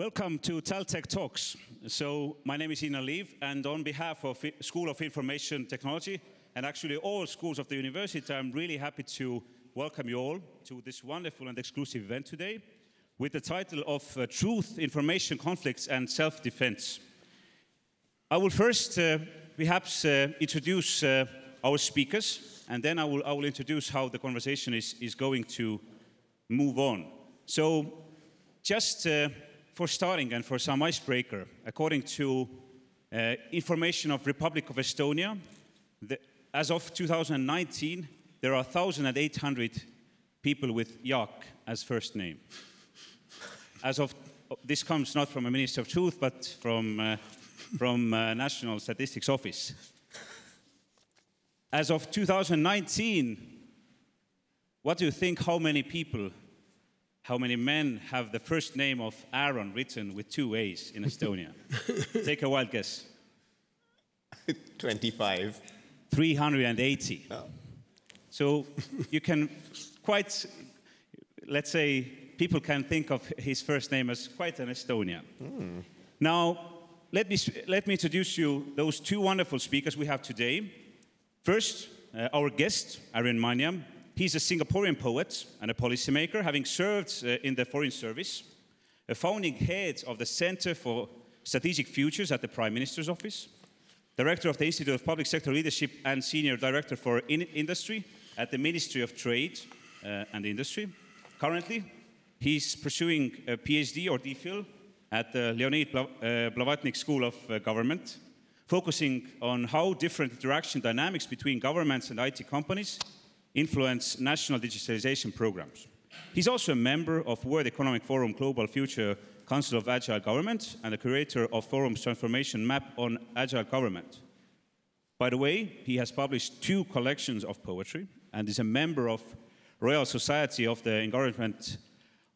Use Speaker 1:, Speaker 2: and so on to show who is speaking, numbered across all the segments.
Speaker 1: Welcome to TALTECH Talks. So my name is Ina Liiv, and on behalf of School of Information Technology and actually all schools of the university, I'm really happy to welcome you all to this wonderful and exclusive event today with the title of Truth, Information, Conflicts and Self-Defense. I will first perhaps introduce our speakers, and then I will introduce how the conversation is going to move on. So just for starting and for some icebreaker, according to information of Republic of Estonia, as of 2019, there are 1,800 people with Jak as first name. As of this comes not from a Minister of Truth, but from National Statistics Office. As of 2019, what do you think? How many people? How many men have the first name of Aaron written with 2 A's in Estonia? Take a wild guess.
Speaker 2: 25.
Speaker 1: 380.
Speaker 2: Oh.
Speaker 1: So you can quite, let's say, people can think of his first name as quite an Estonian. Mm. Now, let me introduce you those 2 wonderful speakers we have today. First, our guest, Manya. He's a Singaporean poet and a policymaker, having served in the Foreign Service, a founding head of the Center for Strategic Futures at the Prime Minister's Office, director of the Institute of Public Sector Leadership and senior director for Industry at the Ministry of Trade and Industry. Currently, he's pursuing a PhD or DPhil at the Leonid Blavatnik School of Government, focusing on how different interaction dynamics between governments and IT companies influence national digitalization programs. He's also a member of World Economic Forum Global Future Council of Agile Government and a curator of Forum's transformation map on agile government. By the way, he has published 2 collections of poetry and is a member of Royal Society of the Encouragement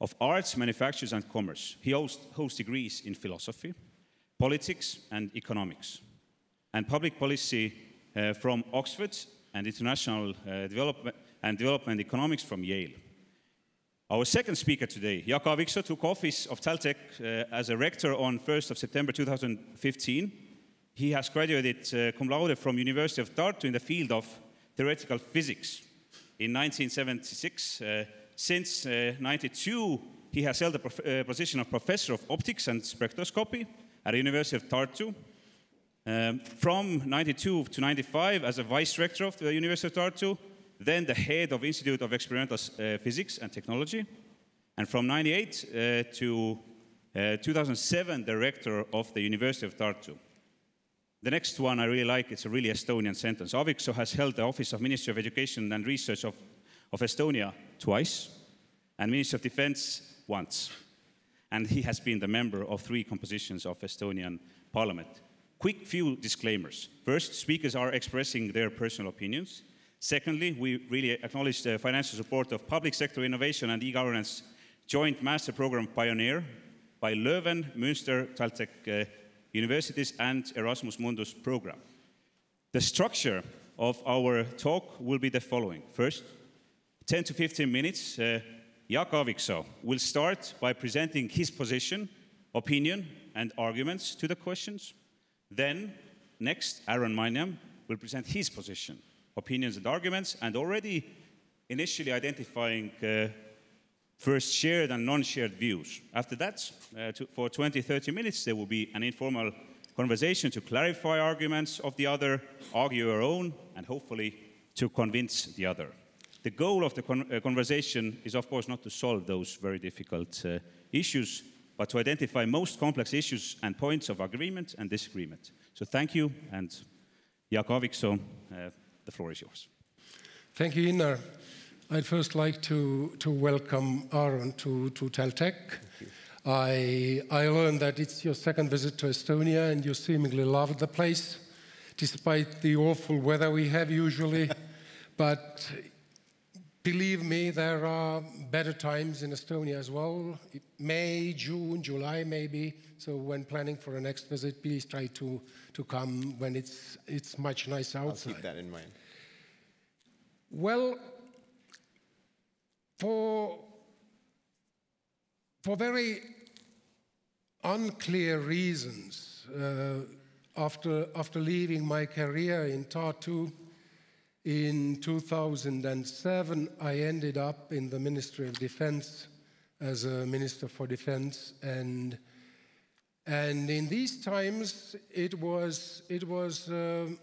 Speaker 1: of Arts, Manufactures and Commerce. He holds degrees in philosophy, politics and economics, and public policy from Oxford and International Development Economics from Yale. Our second speaker today, Hyakka Victor, took office of TALTECH as a rector on 1st of September 2015. He has graduated cum laude from University of Tartu in the field of theoretical physics in 1976. Since 1992, he has held the position of professor of optics and spectroscopy at the University of Tartu. From 92 to 95 as a vice rector of the University of Tartu, then the head of Institute of Experimental Physics and Technology, and from 98 to 2007, the rector of the University of Tartu. The next one I really like, it's a really Estonian sentence. Aaviksoo has held the office of Ministry of Education and Research of Estonia twice, and Ministry of Defense once. And he has been the member of 3 compositions of Estonian Parliament. Quick few disclaimers. First, speakers are expressing their personal opinions. Secondly, we really acknowledge the financial support of Public Sector Innovation and E-Governance Joint Master Program Pioneer by Leuven, Münster, TALTECH Universities and Erasmus Mundus program. The structure of our talk will be the following. First, 10 to 15 minutes, Hyakka Victor will start by presenting his position, opinion and arguments to the questions. Then, next, Manya will present his position, opinions and arguments, and already initially identifying first shared and non-shared views. After that, for 20-30 minutes, there will be an informal conversation to clarify arguments of the other, argue your own, and hopefully to convince the other. The goal of the conversation is, of course, not to solve those very difficult issues, but to identify most complex issues and points of agreement and disagreement. So thank you, and Hyakka Victor, the floor is yours.
Speaker 3: Thank you, Inna. I'd first like to welcome Aaron to TALTECH. I learned that it's your 2nd visit to Estonia, and you seemingly love the place, despite the awful weather we have usually. But believe me, there are better times in Estonia as well. May, June, July maybe. So when planning for a next visit, please try to come when it's much nicer outside.
Speaker 2: I'll keep that in mind.
Speaker 3: Well, for very unclear reasons, after leaving my career in Tartu in 2007, I ended up in the Ministry of Defense as a Minister for Defense, and in these times it was a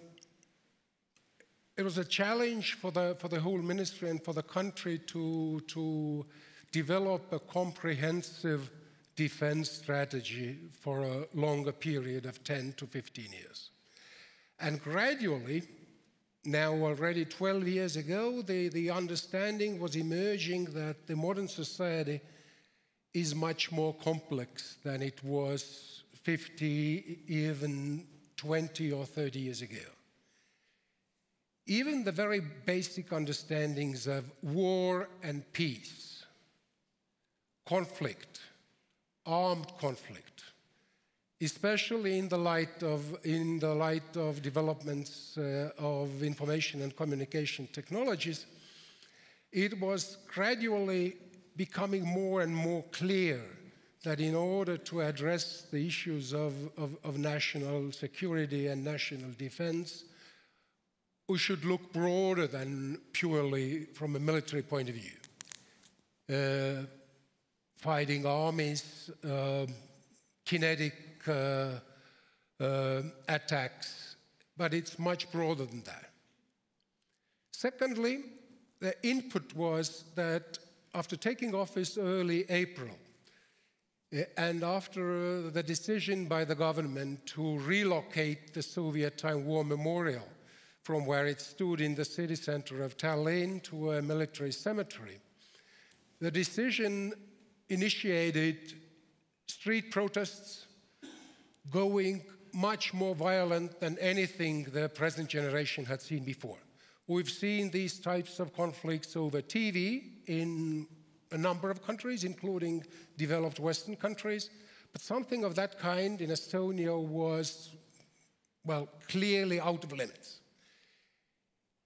Speaker 3: challenge for the whole ministry and for the country to develop a comprehensive defense strategy for a longer period of 10 to 15 years. And gradually, now already 12 years ago, the understanding was emerging that the modern society is much more complex than it was 50, even 20 or 30 years ago. Even the very basic understandings of war and peace, conflict, armed conflict, especially in the light of developments of information and communication technologies, it was gradually becoming more and more clear that in order to address the issues of national security and national defense, we should look broader than purely from a military point of view. Fighting armies, kinetic attacks, but it's much broader than that. Secondly, the input was that after taking office early April, and after the decision by the government to relocate the Soviet time war memorial from where it stood in the city center of Tallinn to a military cemetery, the decision initiated street protests going much more violent than anything the present generation had seen before. We've seen these types of conflicts over TV in a number of countries, including developed Western countries, but something of that kind in Estonia was, well, clearly out of limits.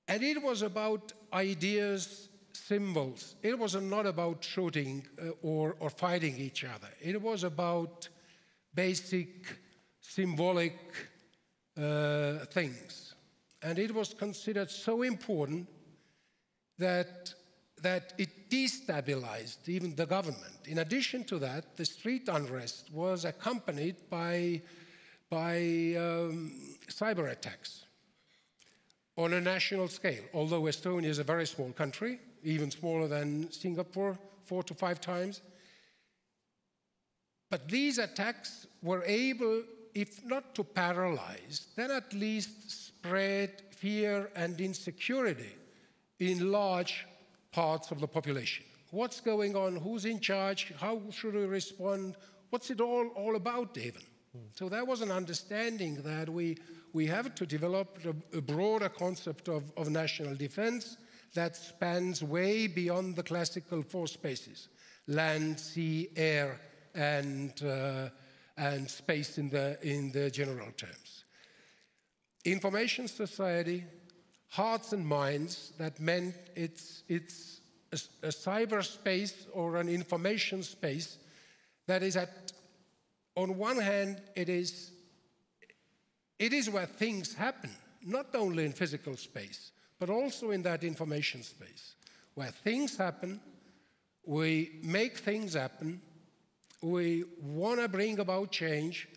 Speaker 3: And it was about ideas, symbols. It was not about shooting or fighting each other. It was about basic symbolic things. And it was considered so important that it destabilized even the government. In addition to that, the street unrest was accompanied by cyber attacks on a national scale. Although Estonia is a very small country, even smaller than Singapore, 4 to 5 times. But these attacks were able, if not to paralyze, then at least spread fear and insecurity in large parts of the population. What's going on? Who's in charge? How should we respond? What's it all about even? So there was an understanding that we have to develop a broader concept of national defense that spans way beyond the classical 4 spaces: land, sea, air, and space in the general terms. Information society, hearts and minds, that meant it's a cyberspace or an information space that is on one hand, it is where things happen, not only in physical space, but also in that information space. Where things happen, we make things happen, we want to bring about change,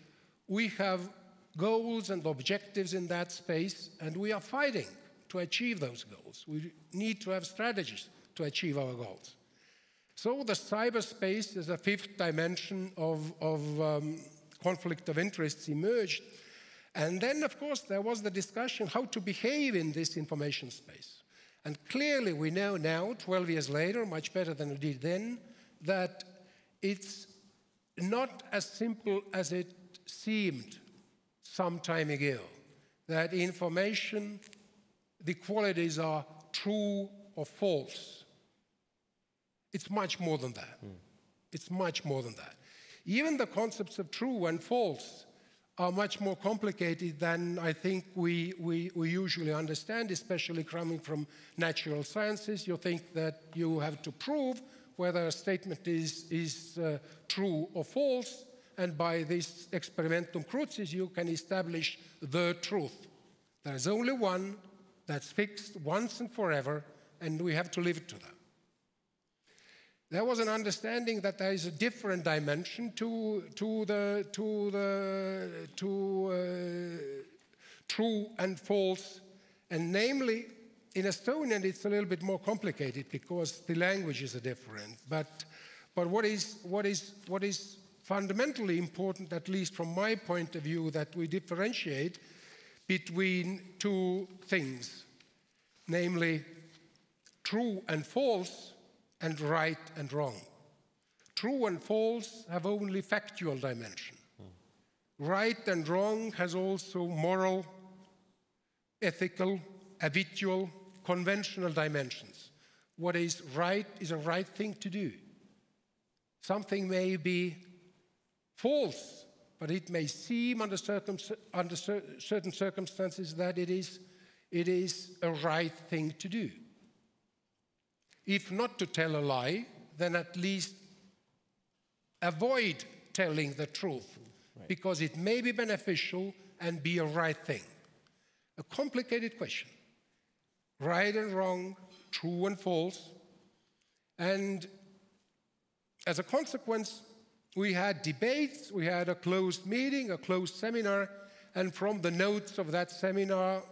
Speaker 3: we have goals and objectives in that space, and we are fighting to achieve those goals. We need to have strategies to achieve our goals. So the cyberspace as a 5th dimension of conflict of interests emerged. And then, of course, there was the discussion how to behave in this information space. And clearly we know now, 12 years later, much better than we did then, that it's not as simple as it seemed some time ago, that information, the qualities are true or false. It's much more than that. It's much more than that. Even the concepts of true and false are much more complicated than I think we usually understand, especially coming from natural sciences. You think that you have to prove whether a statement is true or false, and by this experimentum crucis, you can establish the truth. There is only one that's fixed once and forever, and we have to live to that. There was an understanding that there is a different dimension to true and false, and namely, in Estonian it's a little bit more complicated because the languages are different. But what is fundamentally important, at least from my point of view, that we differentiate between two things, namely true and false, and right and wrong. True and false have only factual dimension. Right and wrong has also moral, ethical, habitual, conventional dimensions. What is right is a right thing to do. Something may be false, but it may seem under certain circumstances that it is a right thing to do. If not to tell a lie, then at least avoid telling the truth, because it may be beneficial and be a right thing. A complicated question. Right and wrong, true and false. And as a consequence, we had debates, we had a closed meeting, a closed seminar, and from the notes of that seminar,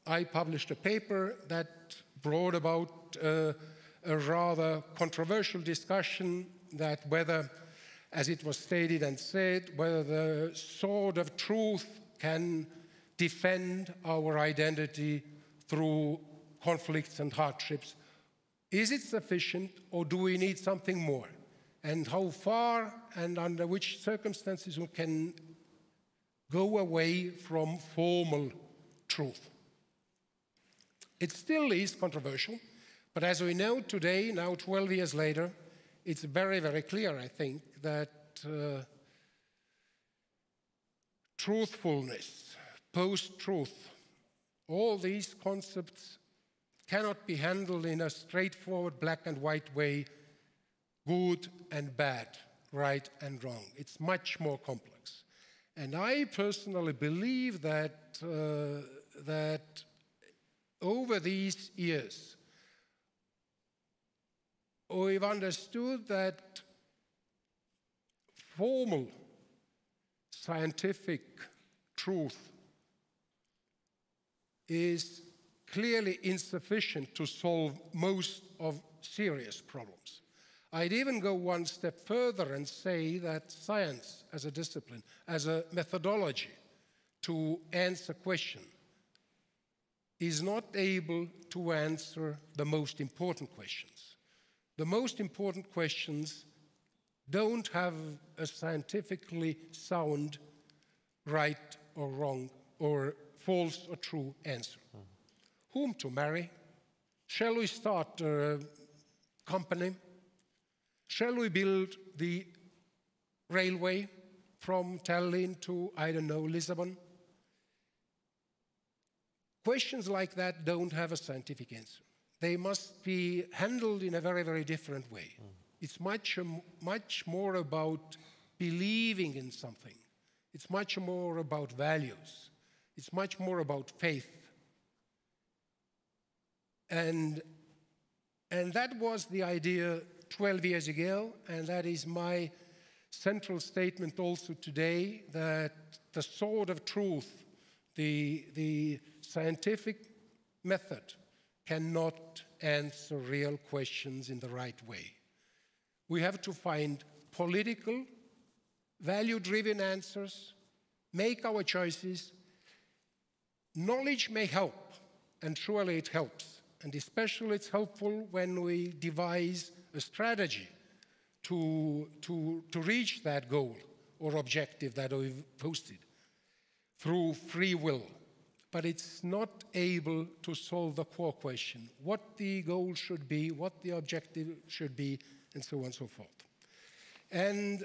Speaker 3: I published a paper that brought about a rather controversial discussion that whether, as it was stated and said, whether the sword of truth can defend our identity through conflicts and hardships. Is it sufficient, or do we need something more? And how far and under which circumstances we can go away from formal truth? It still is controversial, but as we know today, now 12 years later, it's very, very clear, I think, that truthfulness, post-truth, all these concepts cannot be handled in a straightforward black and white way, good and bad, right and wrong. It's much more complex. And I personally believe that, that over these years, we've understood that formal scientific truth is clearly insufficient to solve most of serious problems. I'd even go one step further and say that science as a discipline, as a methodology to answer questions, is not able to answer the most important questions. The most important questions don't have a scientifically sound right or wrong or false or true answer. Whom to marry? Shall we start a company? Shall we build the railway from Tallinn to, I don't know, Lisbon? Questions like that don't have a scientific answer. They must be handled in a very, very different way. It's much more about believing in something. It's much more about values. It's much more about faith. And that was the idea 12 years ago, and that is my central statement also today, that the sword of truth, the scientific method, cannot answer real questions in the right way. We have to find political, value-driven answers, make our choices. Knowledge may help, and surely it helps. And especially it's helpful when we devise a strategy to reach that goal or objective that we've posted through free will. But it's not able to solve the core question, what the goal should be, what the objective should be, and so on and so forth. And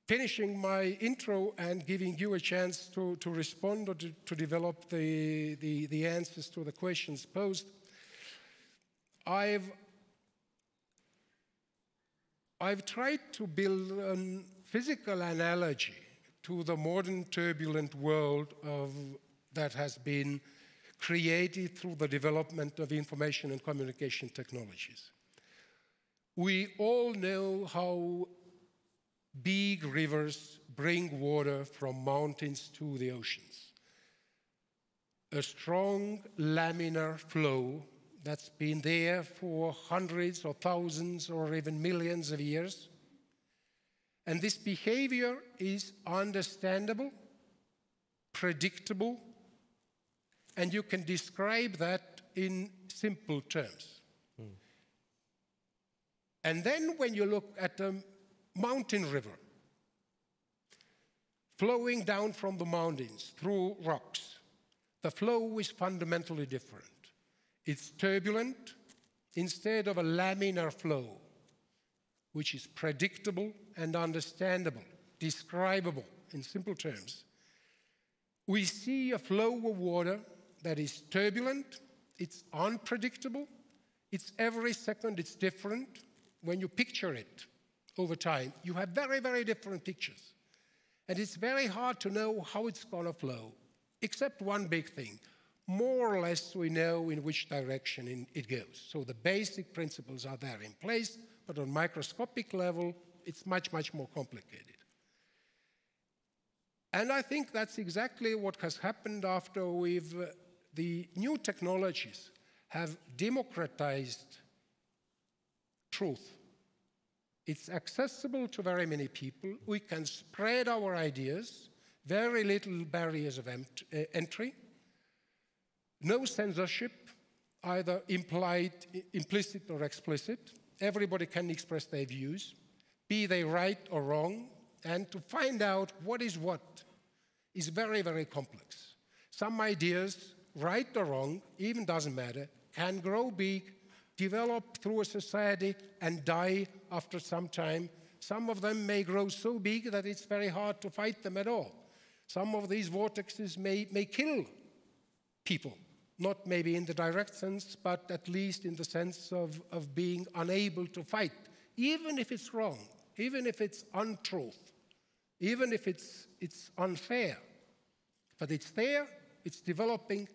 Speaker 3: finishing my intro and giving you a chance to respond or to develop the answers to the questions posed, I've tried to build a physical analogy to the modern turbulent world that has been created through the development of information and communication technologies. We all know how big rivers bring water from mountains to the oceans. A strong laminar flow that's been there for hundreds or thousands or even millions of years. And this behavior is understandable, predictable, and you can describe that in simple terms. And then when you look at a mountain river flowing down from the mountains through rocks, the flow is fundamentally different. It's turbulent instead of a laminar flow, which is predictable and understandable, describable in simple terms. We see a flow of water that is turbulent, it's unpredictable, it's every second it's different. When you picture it over time, you have very, very different pictures. And it's very hard to know how it's going to flow, except one big thing. More or less we know in which direction it goes. So the basic principles are there in place, but on microscopic level, it's much, much more complicated. And I think that's exactly what has happened after the new technologies have democratized truth. It's accessible to very many people. We can spread our ideas, very little barriers of entry, no censorship, either implied, implicit or explicit. Everybody can express their views, be they right or wrong, and to find out what is very, very complex. Some ideas, right or wrong, even doesn't matter, can grow big, develop through a society and die after some time. Some of them may grow so big that it's very hard to fight them at all. Some of these vortexes may kill people, not maybe in the direct sense, but at least in the sense of being unable to fight, even if it's wrong, even if it's untruth, even if it's unfair. But it's there, it's developing.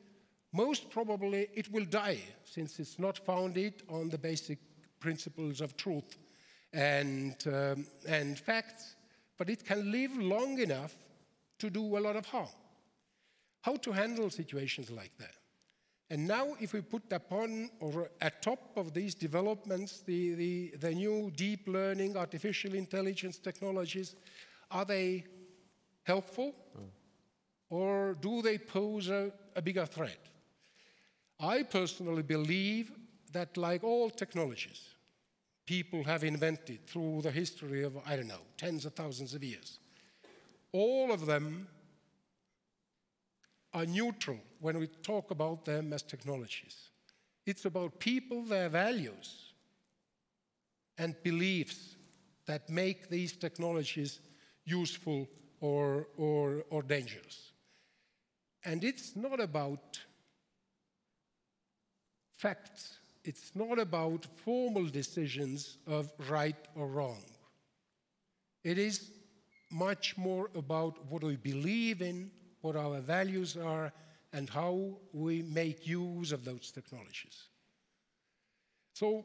Speaker 3: Most probably it will die, since it's not founded on the basic principles of truth and facts, but it can live long enough to do a lot of harm. How to handle situations like that? And now if we put upon or atop of these developments the new deep learning, artificial intelligence technologies, are they helpful or do they pose a bigger threat? I personally believe that, like all technologies people have invented through the history of, I don't know, tens of thousands of years, all of them are neutral when we talk about them as technologies. It's about people, their values, and beliefs that make these technologies useful or dangerous. And it's not about facts. It's not about formal decisions of right or wrong. It is much more about what we believe in, what our values are, and how we make use of those technologies. So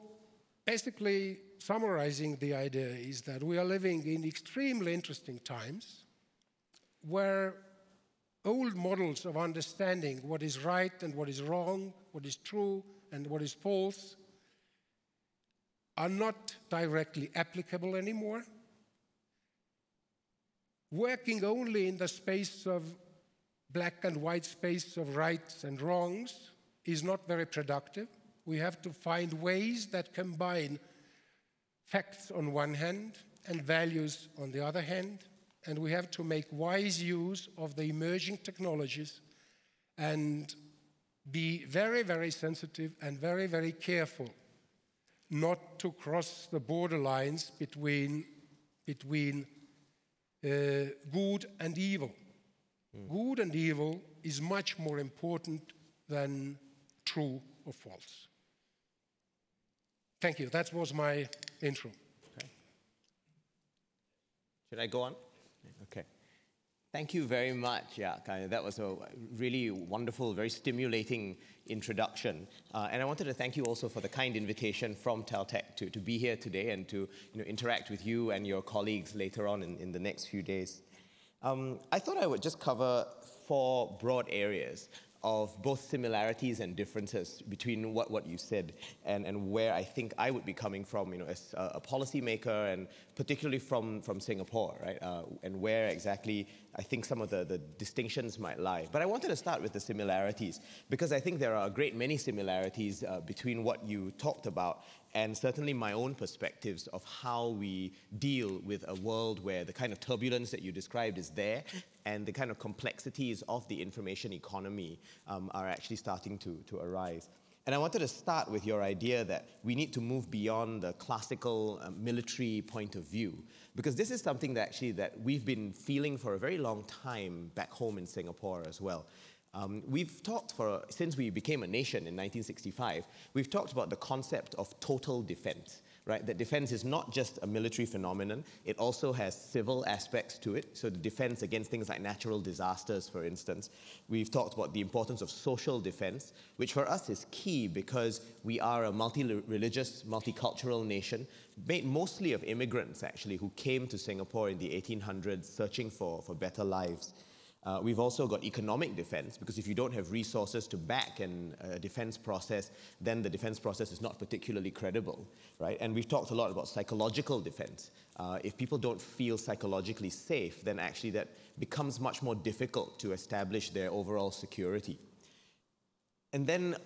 Speaker 3: basically, summarizing the idea is that we are living in extremely interesting times where old models of understanding what is right and what is wrong, what is true and what is false, are not directly applicable anymore. Working only in the space of black and white space of rights and wrongs is not very productive. We have to find ways that combine facts on one hand and values on the other hand, and we have to make wise use of the emerging technologies and be very, very sensitive and very, very careful not to cross the borderlines between good and evil. Good and evil is much more important than true or false. Thank you. That was my intro.
Speaker 2: Should I go on? Okay. Thank you very much, Hyakka. That was a really wonderful, very stimulating introduction. And I wanted to thank you also for the kind invitation from TALTECH to be here today and to interact with you and your colleagues later on in the next few days. I thought I would just cover 4 broad areas of both similarities and differences between what you said and where I think I would be coming from, as a policymaker, and particularly from Singapore, right? And where exactly I think some of the distinctions might lie. But I wanted to start with the similarities, because I think there are a great many similarities between what you talked about and certainly my own perspectives of how we deal with a world where the kind of turbulence that you described is there, and the kind of complexities of the information economy are actually starting to arise. And I wanted to start with your idea that we need to move beyond the classical military point of view, because this is something that we've been feeling for a very long time back home in Singapore as well. We've talked since we became a nation in 1965, we've talked about the concept of total defense, right? That defense is not just a military phenomenon, it also has civil aspects to it. So the defense against things like natural disasters, for instance. We've talked about the importance of social defense, which for us is key because we are a multi-religious, multicultural nation, made mostly of immigrants, actually, who came to Singapore in the 1800s searching for better lives. We've also got economic defense, because if you don't have resources to back a defense process, then the defense process is not particularly credible, right? And we've talked a lot about psychological defense. If people don't feel psychologically safe, then actually that becomes much more difficult to establish their overall security. And then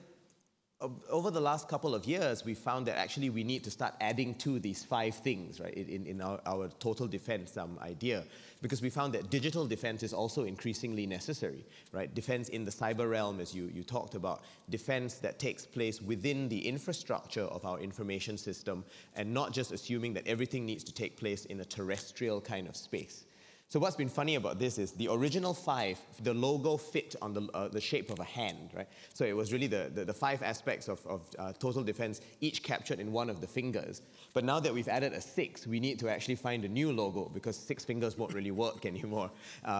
Speaker 2: over the last couple of years, we found that actually we need to start adding to these 5 things, right, in our total defense idea, because we found that digital defense is also increasingly necessary, right? Defense in the cyber realm, as you talked about, defense that takes place within the infrastructure of our information system, and not just assuming that everything needs to take place in a terrestrial kind of space. So what's been funny about this is the original 5, the logo fit on the shape of a hand, right? So it was really the 5 aspects of total defense, each captured in one of the fingers. But now that we've added a 6th, we need to actually find a new logo, because 6 fingers won't really work anymore.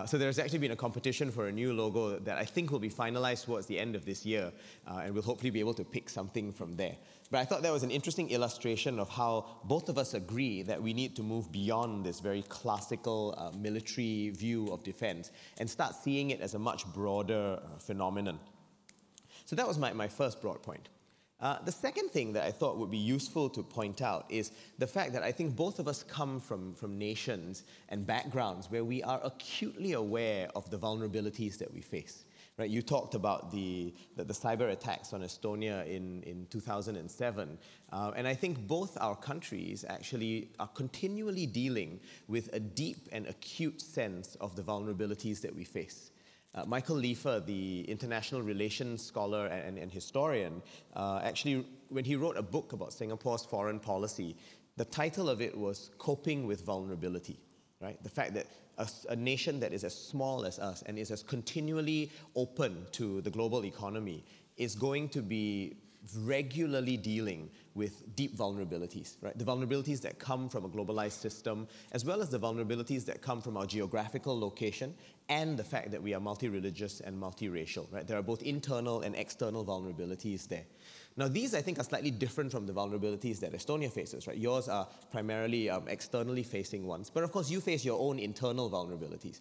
Speaker 2: So there's actually been a competition for a new logo that I think will be finalized towards the end of this year, and we'll hopefully be able to pick something from there. But I thought that was an interesting illustration of how both of us agree that we need to move beyond this very classical military view of defense and start seeing it as a much broader phenomenon. So that was my first broad point. The second thing that I thought would be useful to point out is the fact that I think both of us come from nations and backgrounds where we are acutely aware of the vulnerabilities that we face. Right, you talked about the cyber attacks on Estonia in 2007, and I think both our countries actually are continually dealing with a deep and acute sense of the vulnerabilities that we face. Michael Leifer, the international relations scholar and historian, actually, when he wrote a book about Singapore's foreign policy, the title of it was Coping with Vulnerability. Right? The fact that a nation that is as small as us and is as continually open to the global economy is going to be regularly dealing with deep vulnerabilities, right? The vulnerabilities that come from a globalized system, as well as the vulnerabilities that come from our geographical location and the fact that we are multi-religious and multiracial, right? There are both internal and external vulnerabilities there. Now, these, I think, are slightly different from the vulnerabilities that Estonia faces, right? Yours are primarily externally facing ones. But of course, you face your own internal vulnerabilities.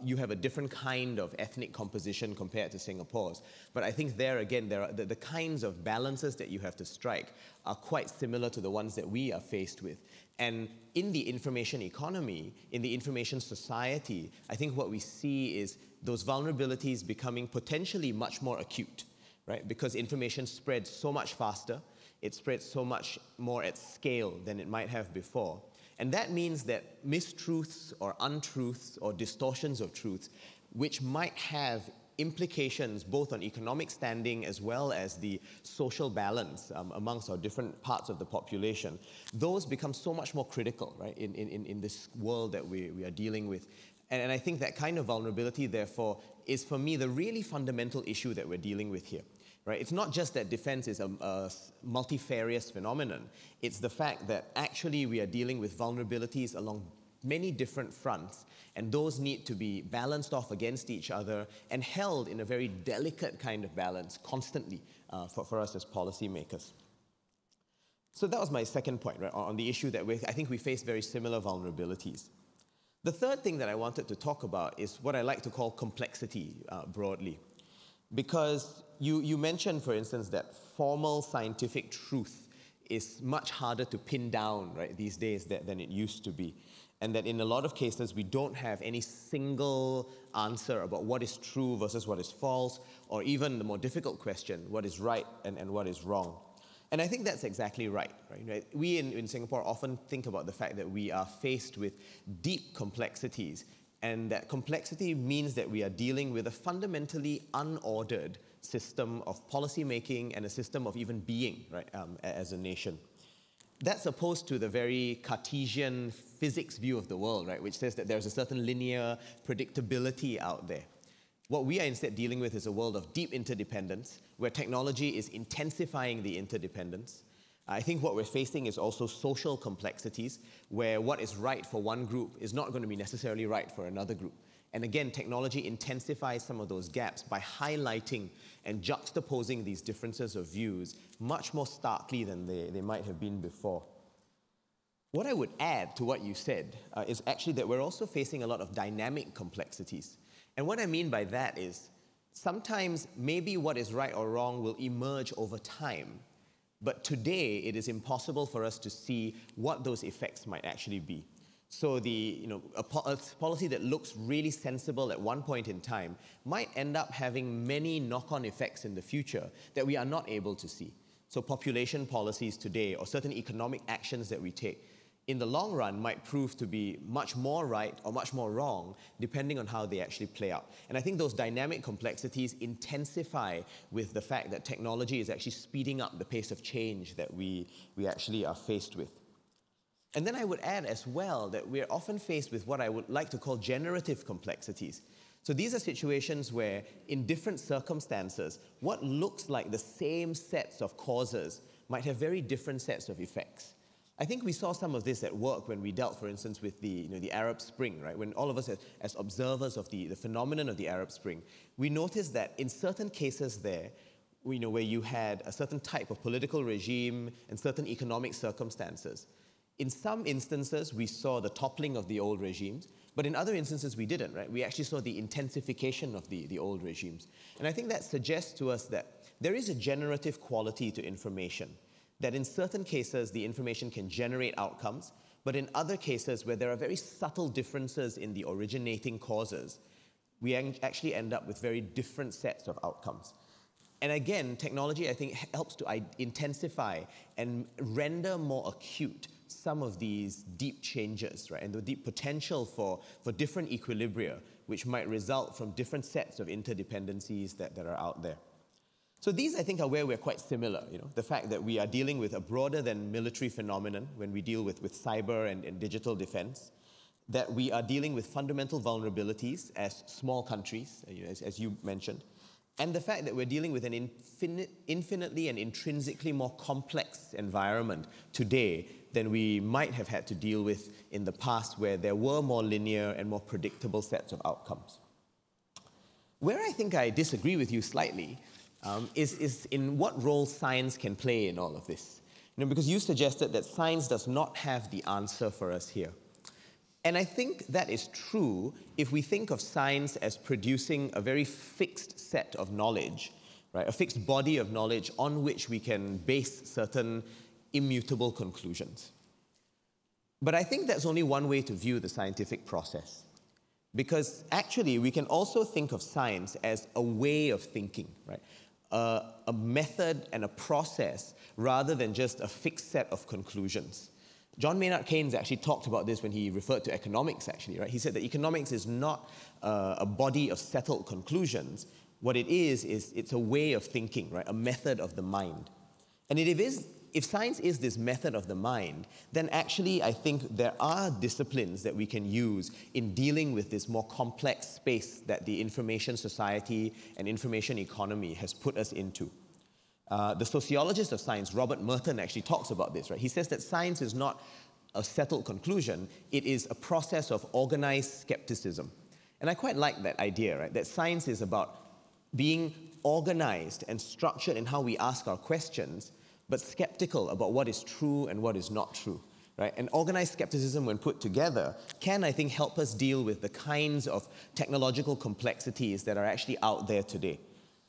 Speaker 2: You have a different kind of ethnic composition compared to Singapore's. But I think there, again, there are the kinds of balances that you have to strike are quite similar to the ones that we are faced with. And in the information economy, in the information society, I think what we see is those vulnerabilities becoming potentially much more acute. Right? Because information spreads so much faster, it spreads so much more at scale than it might have before. And that means that mistruths or untruths or distortions of truths, which might have implications both on economic standing as well as the social balance amongst our different parts of the population, those become so much more critical, right, in this world that we are dealing with. And I think that kind of vulnerability, therefore, is for me the really fundamental issue that we're dealing with here. Right? It's not just that defense is a multifarious phenomenon. It's the fact that actually we are dealing with vulnerabilities along many different fronts, and those need to be balanced off against each other and held in a very delicate kind of balance constantly for us as policymakers. So that was my second point, right, on the issue that I think we face very similar vulnerabilities. The third thing that I wanted to talk about is what I like to call complexity broadly. Because you mentioned, for instance, that formal scientific truth is much harder to pin down, right, these days than it used to be. And that in a lot of cases, we don't have any single answer about what is true versus what is false, or even the more difficult question, what is right and what is wrong. And I think that's exactly right. We in Singapore often think about the fact that we are faced with deep complexities, and that complexity means that we are dealing with a fundamentally unordered system of policy making and a system of even being, right, as a nation. That's opposed to the very Cartesian physics view of the world, right, which says that there's a certain linear predictability out there. What we are instead dealing with is a world of deep interdependence, where technology is intensifying the interdependence. I think what we're facing is also social complexities, where what is right for one group is not going to be necessarily right for another group. And again, technology intensifies some of those gaps by highlighting and juxtaposing these differences of views much more starkly than they might have been before. What I would add to what you said is actually that we're also facing a lot of dynamic complexities. And what I mean by that is sometimes maybe what is right or wrong will emerge over time, but today it is impossible for us to see what those effects might actually be. So a policy that looks really sensible at one point in time might end up having many knock-on effects in the future that we are not able to see. So population policies today, or certain economic actions that we take, in the long run might prove to be much more right or much more wrong, depending on how they actually play out. And I think those dynamic complexities intensify with the fact that technology is actually speeding up the pace of change that we actually are faced with. And then I would add as well that we're often faced with what I would like to call generative complexities. So these are situations where, in different circumstances, what looks like the same sets of causes might have very different sets of effects. I think we saw some of this at work when we dealt, for instance, with the Arab Spring, right? When all of us as observers of the phenomenon of the Arab Spring, we noticed that in certain cases there, where you had a certain type of political regime and certain economic circumstances, in some instances we saw the toppling of the old regimes, but in other instances we didn't, right? We actually saw the intensification of the old regimes. And I think that suggests to us that there is a generative quality to information, that in certain cases the information can generate outcomes, but in other cases where there are very subtle differences in the originating causes, we actually end up with very different sets of outcomes. And again, technology, I think, helps to intensify and render more acute some of these deep changes, right, and the deep potential for different equilibria, which might result from different sets of interdependencies that are out there. So these, I think, are where we're quite similar. The fact that we are dealing with a broader than military phenomenon when we deal with cyber and digital defense, that we are dealing with fundamental vulnerabilities as small countries, as you mentioned, and the fact that we're dealing with an infinitely and intrinsically more complex environment today than we might have had to deal with in the past, where there were more linear and more predictable sets of outcomes. Where I think I disagree with you slightly is in what role science can play in all of this. Because you suggested that science does not have the answer for us here. And I think that is true if we think of science as producing a very fixed set of knowledge, right? A fixed body of knowledge on which we can base certain immutable conclusions. But I think that's only one way to view the scientific process. Because actually, we can also think of science as a way of thinking, right? A method and a process rather than just a fixed set of conclusions. John Maynard Keynes actually talked about this when he referred to economics, actually, right? He said that economics is not a body of settled conclusions. What it is it's a way of thinking, right? A method of the mind. And if science is this method of the mind, then actually I think there are disciplines that we can use in dealing with this more complex space that the information society and information economy has put us into. The sociologist of science, Robert Merton, actually talks about this, right? He says that science is not a settled conclusion. It is a process of organized skepticism. And I quite like that idea, right? That science is about being organized and structured in how we ask our questions, but skeptical about what is true and what is not true, right? And organized skepticism, when put together, can, I think, help us deal with the kinds of technological complexities that are actually out there today.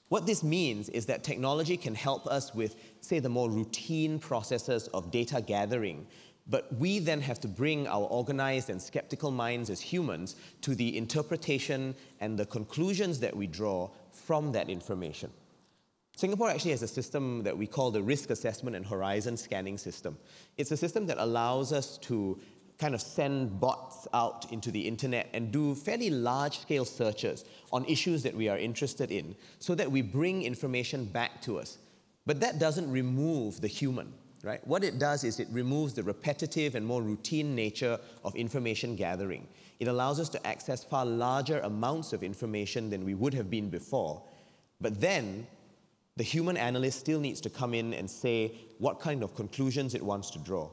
Speaker 2: What this means is that technology can help us with, say, the more routine processes of data gathering, but we then have to bring our organized and skeptical minds as humans to the interpretation and the conclusions that we draw from that information. Singapore actually has a system that we call the Risk Assessment and Horizon Scanning System. It's a system that allows us to kind of send bots out into the internet and do fairly large-scale searches on issues that we are interested in so that we bring information back to us. But that doesn't remove the human. Right? What it does is it removes the repetitive and more routine nature of information gathering. It allows us to access far larger amounts of information than we would have been before. But then, the human analyst still needs to come in and say what kind of conclusions it wants to draw.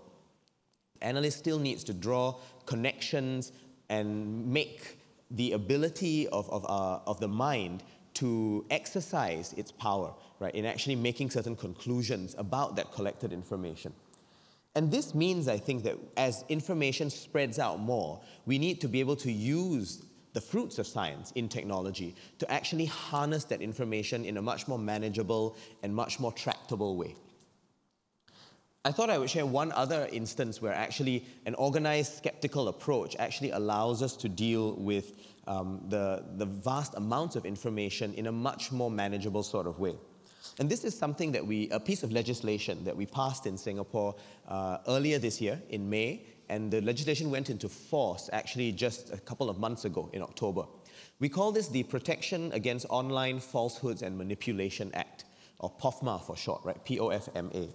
Speaker 2: The analyst still needs to draw connections and make the ability of the mind to exercise its power, right, in actually making certain conclusions about that collected information. And this means, I think, that as information spreads out more, we need to be able to use the fruits of science in technology to actually harness that information in a much more manageable and much more tractable way. I thought I would share one other instance where actually an organized skeptical approach actually allows us to deal with the vast amounts of information in a much more manageable sort of way. And this is something that a piece of legislation that we passed in Singapore earlier this year in May, and the legislation went into force actually just a couple of months ago in October. We call this the Protection Against Online Falsehoods and Manipulation Act, or POFMA for short, right? P-O-F-M-A.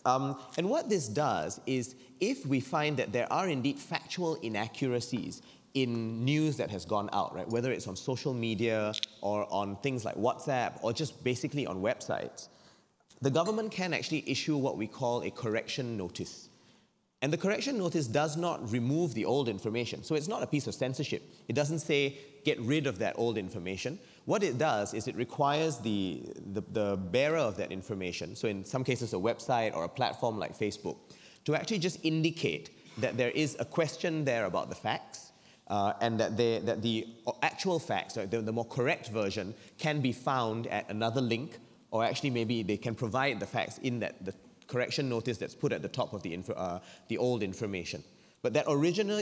Speaker 2: And what this does is, if we find that there are indeed factual inaccuracies in news that has gone out, right, whether it's on social media or on things like WhatsApp or just basically on websites, the government can actually issue what we call a correction notice. And the correction notice does not remove the old information. So it's not a piece of censorship. It doesn't say, get rid of that old information. What it does is it requires the bearer of that information, so in some cases a website or a platform like Facebook, to actually just indicate that there is a question there about the facts, and that the actual facts, the more correct version, can be found at another link, or actually maybe they can provide the facts in the correction notice that's put at the top of the old information. But that original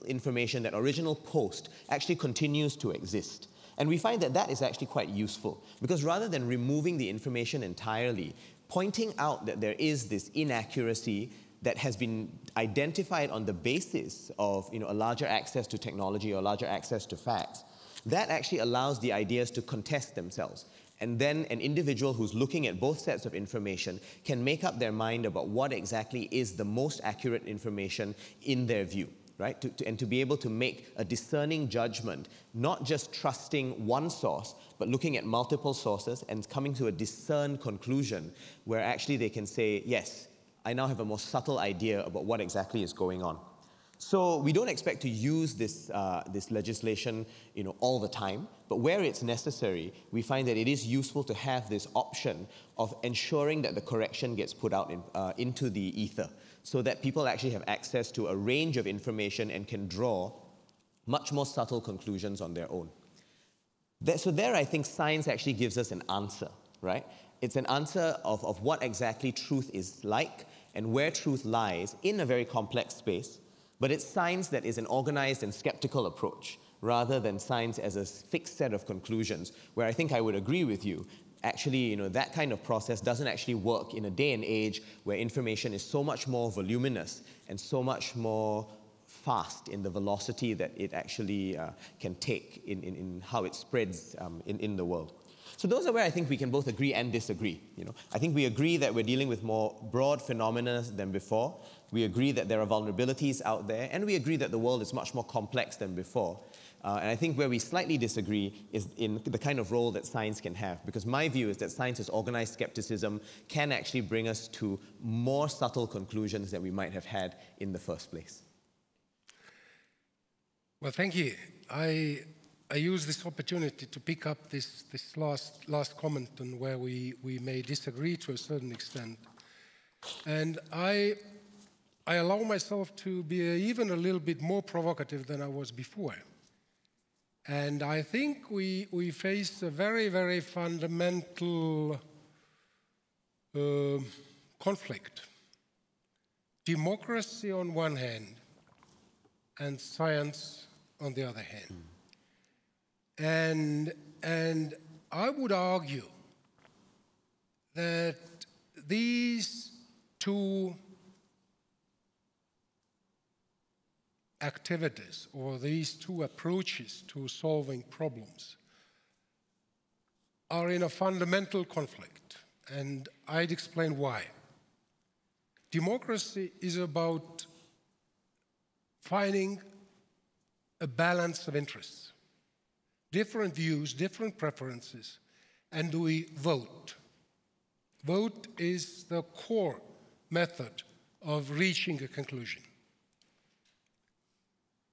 Speaker 2: information, that original post, actually continues to exist. And we find that that is actually quite useful, because rather than removing the information entirely, pointing out that there is this inaccuracy that has been identified on the basis of a larger access to technology or larger access to facts, that actually allows the ideas to contest themselves. And then an individual who's looking at both sets of information can make up their mind about what exactly is the most accurate information in their view, right? And to be able to make a discerning judgment, not just trusting one source, but looking at multiple sources and coming to a discerned conclusion where actually they can say, yes, I now have a more subtle idea about what exactly is going on. So we don't expect to use this legislation, all the time, but where it's necessary, we find that it is useful to have this option of ensuring that the correction gets put out into the ether, so that people actually have access to a range of information and can draw much more subtle conclusions on their own. So there, I think science actually gives us an answer, right? It's an answer of what exactly truth is like and where truth lies in a very complex space. But it's science that is an organized and skeptical approach, rather than science as a fixed set of conclusions, where I think I would agree with you. Actually, that kind of process doesn't actually work in a day and age where information is so much more voluminous and so much more fast in the velocity that it actually can take in how it spreads in the world. So those are where I think we can both agree and disagree. I think we agree that we're dealing with more broad phenomena than before. We agree that there are vulnerabilities out there, and we agree that the world is much more complex than before. And I think where we slightly disagree is in the kind of role that science can have, because my view is that science's organized skepticism can actually bring us to more subtle conclusions than we might have had in the first place.
Speaker 3: Well, thank you. I use this opportunity to pick up this last comment on where we may disagree to a certain extent. And I allow myself to be even a little bit more provocative than I was before. And I think we face a very, very fundamental conflict. Democracy on one hand and science on the other hand. And I would argue that these two activities or these two approaches to solving problems are in a fundamental conflict, and I'd explain why. Democracy is about finding a balance of interests, different views, different preferences, and we vote. Vote is the core method of reaching a conclusion.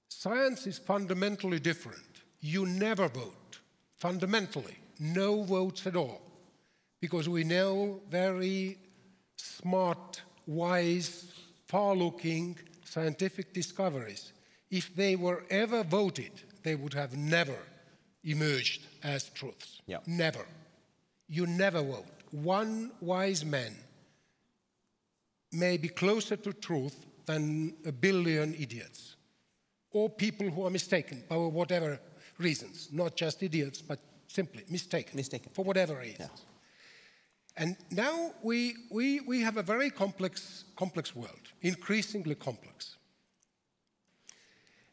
Speaker 3: Science is fundamentally different. You never vote, fundamentally, no votes at all, because we know very smart, wise, far-looking scientific discoveries. If they were ever voted, they would have never emerged as truths.
Speaker 2: Yeah.
Speaker 3: Never. You never vote. One wise man may be closer to truth than a billion idiots, or people who are mistaken for whatever reasons, not just idiots, but simply mistaken. For whatever reasons. Yeah. And now we have a very complex world, increasingly complex.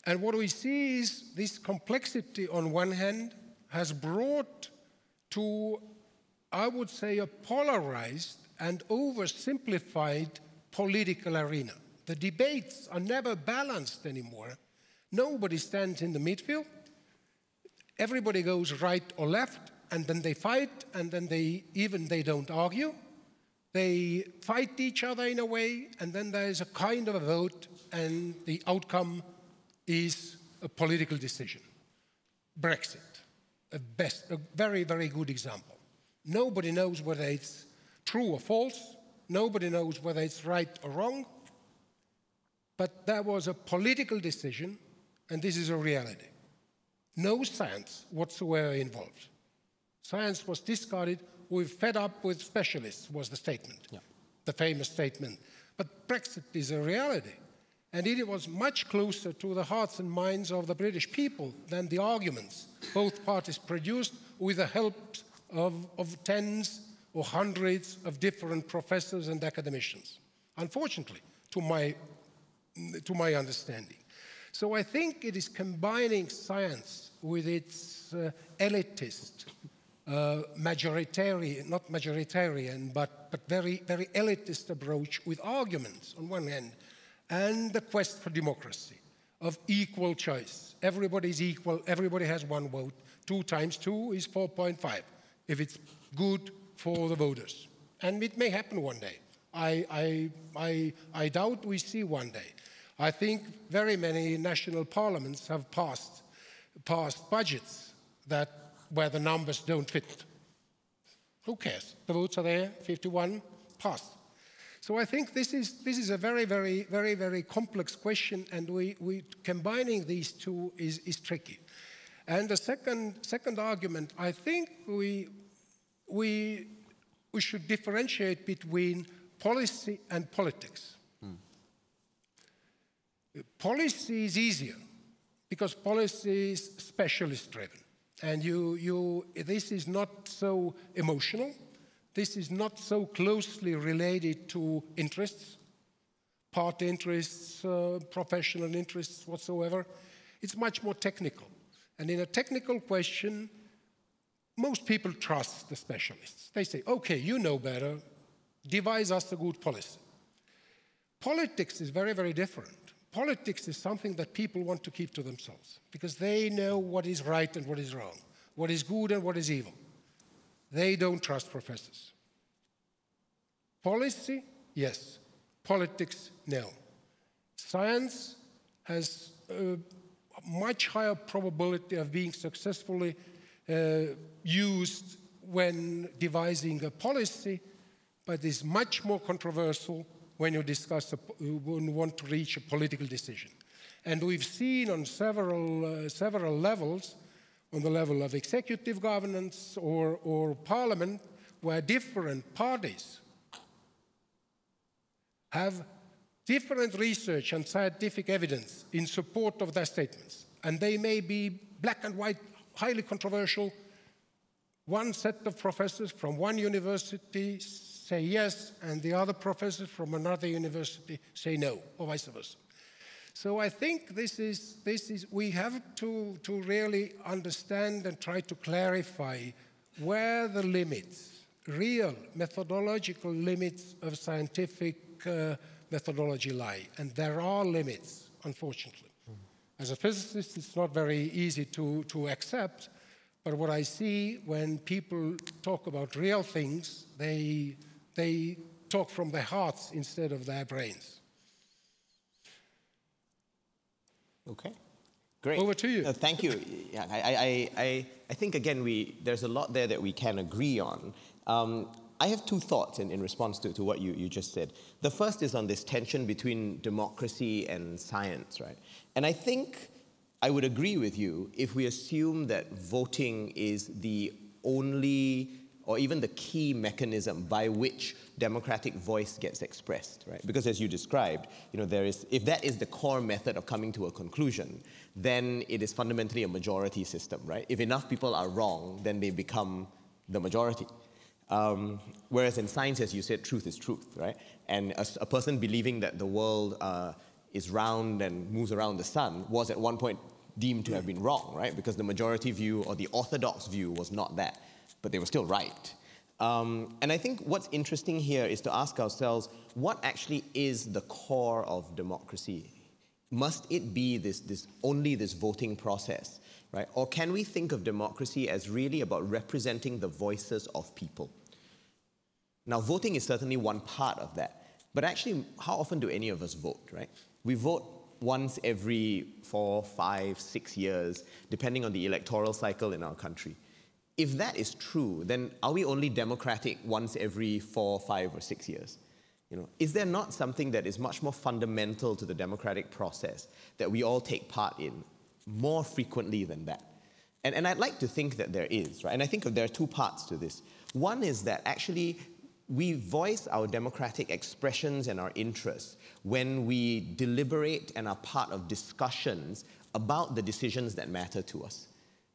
Speaker 3: And what we see is this complexity on one hand has brought to, I would say, a polarized and oversimplified political arena. The debates are never balanced anymore. Nobody stands in the midfield. Everybody goes right or left, and then they fight, and then they don't argue. They fight each other in a way, and then there's a kind of a vote, and the outcome is a political decision. Brexit, a very, very good example. Nobody knows whether it's true or false. Nobody knows whether it's right or wrong. But there was a political decision, and this is a reality. No science whatsoever involved. Science was discarded. We're fed up with specialists, was the statement, the famous statement. But Brexit is a reality. And it was much closer to the hearts and minds of the British people than the arguments both parties produced with the help of tens or hundreds of different professors and academicians, unfortunately, to my understanding. So I think it is combining science with its elitist, majoritarian, not majoritarian, but very, very elitist approach with arguments on one hand, and the quest for democracy, of equal choice. Everybody is equal, everybody has one vote. 2 times 2 is 4.5, if it's good for the voters. And it may happen one day. I doubt we see one day. I think very many national parliaments have passed budgets where the numbers don't fit. Who cares? The votes are there, 51, passed. So I think this is a very, very, very, very complex question, and combining these two is tricky. And the second argument, I think we should differentiate between policy and politics. Policy is easier because policy is specialist-driven, and this is not so emotional. This is not so closely related to interests, party interests, professional interests, whatsoever. It's much more technical. And in a technical question, most people trust the specialists. They say, okay, you know better, devise us a good policy. Politics is very, very different. politics is something that people want to keep to themselves because they know what is right and what is wrong, what is good and what is evil. They don't trust professors. Policy, yes. Politics, no. Science has a much higher probability of being successfully used when devising a policy, but is much more controversial when you when you want to reach a political decision. And we've seen on several levels, on the level of executive governance or parliament, where different parties have different research and scientific evidence in support of their statements. And they may be black and white, highly controversial. One set of professors from one university say yes, and the other professors from another university say no, or vice versa. So I think we have to really understand and try to clarify where the limits, real methodological limits of scientific methodology lie. And there are limits, unfortunately. As a physicist, it's not very easy to accept, but what I see when people talk about real things, they talk from their hearts instead of their brains.
Speaker 2: Okay, great.
Speaker 3: Over to you.
Speaker 2: Thank you. Yeah, I think, again, there's a lot there that we can agree on. I have two thoughts in response to what you just said. The first is on this tension between democracy and science, right? And I think I would agree with you if we assume that voting is the only or even the key mechanism by which democratic voice gets expressed, right? Because as you described, if that is the core method of coming to a conclusion, then it is fundamentally a majority system, right? If enough people are wrong, then they become the majority. Whereas in science, as you said, truth is truth, right? And a person believing that the world is round and moves around the sun was at one point deemed to have been wrong, right? Because the majority view or the orthodox view was not that, but they were still right. And I think what's interesting here is to ask ourselves, what actually is the core of democracy? Must it be only this voting process, right? Or can we think of democracy as really about representing the voices of people? Now, voting is certainly one part of that. But actually, how often do any of us vote, right? We vote once every 4, 5, 6 years, depending on the electoral cycle in our country. If that is true, then are we only democratic once every 4, 5, or 6 years? Is there not something that is much more fundamental to the democratic process that we all take part in more frequently than that? And I'd like to think that there is, right? And I think there are two parts to this. One is that actually we voice our democratic expressions and our interests when we deliberate and are part of discussions about the decisions that matter to us.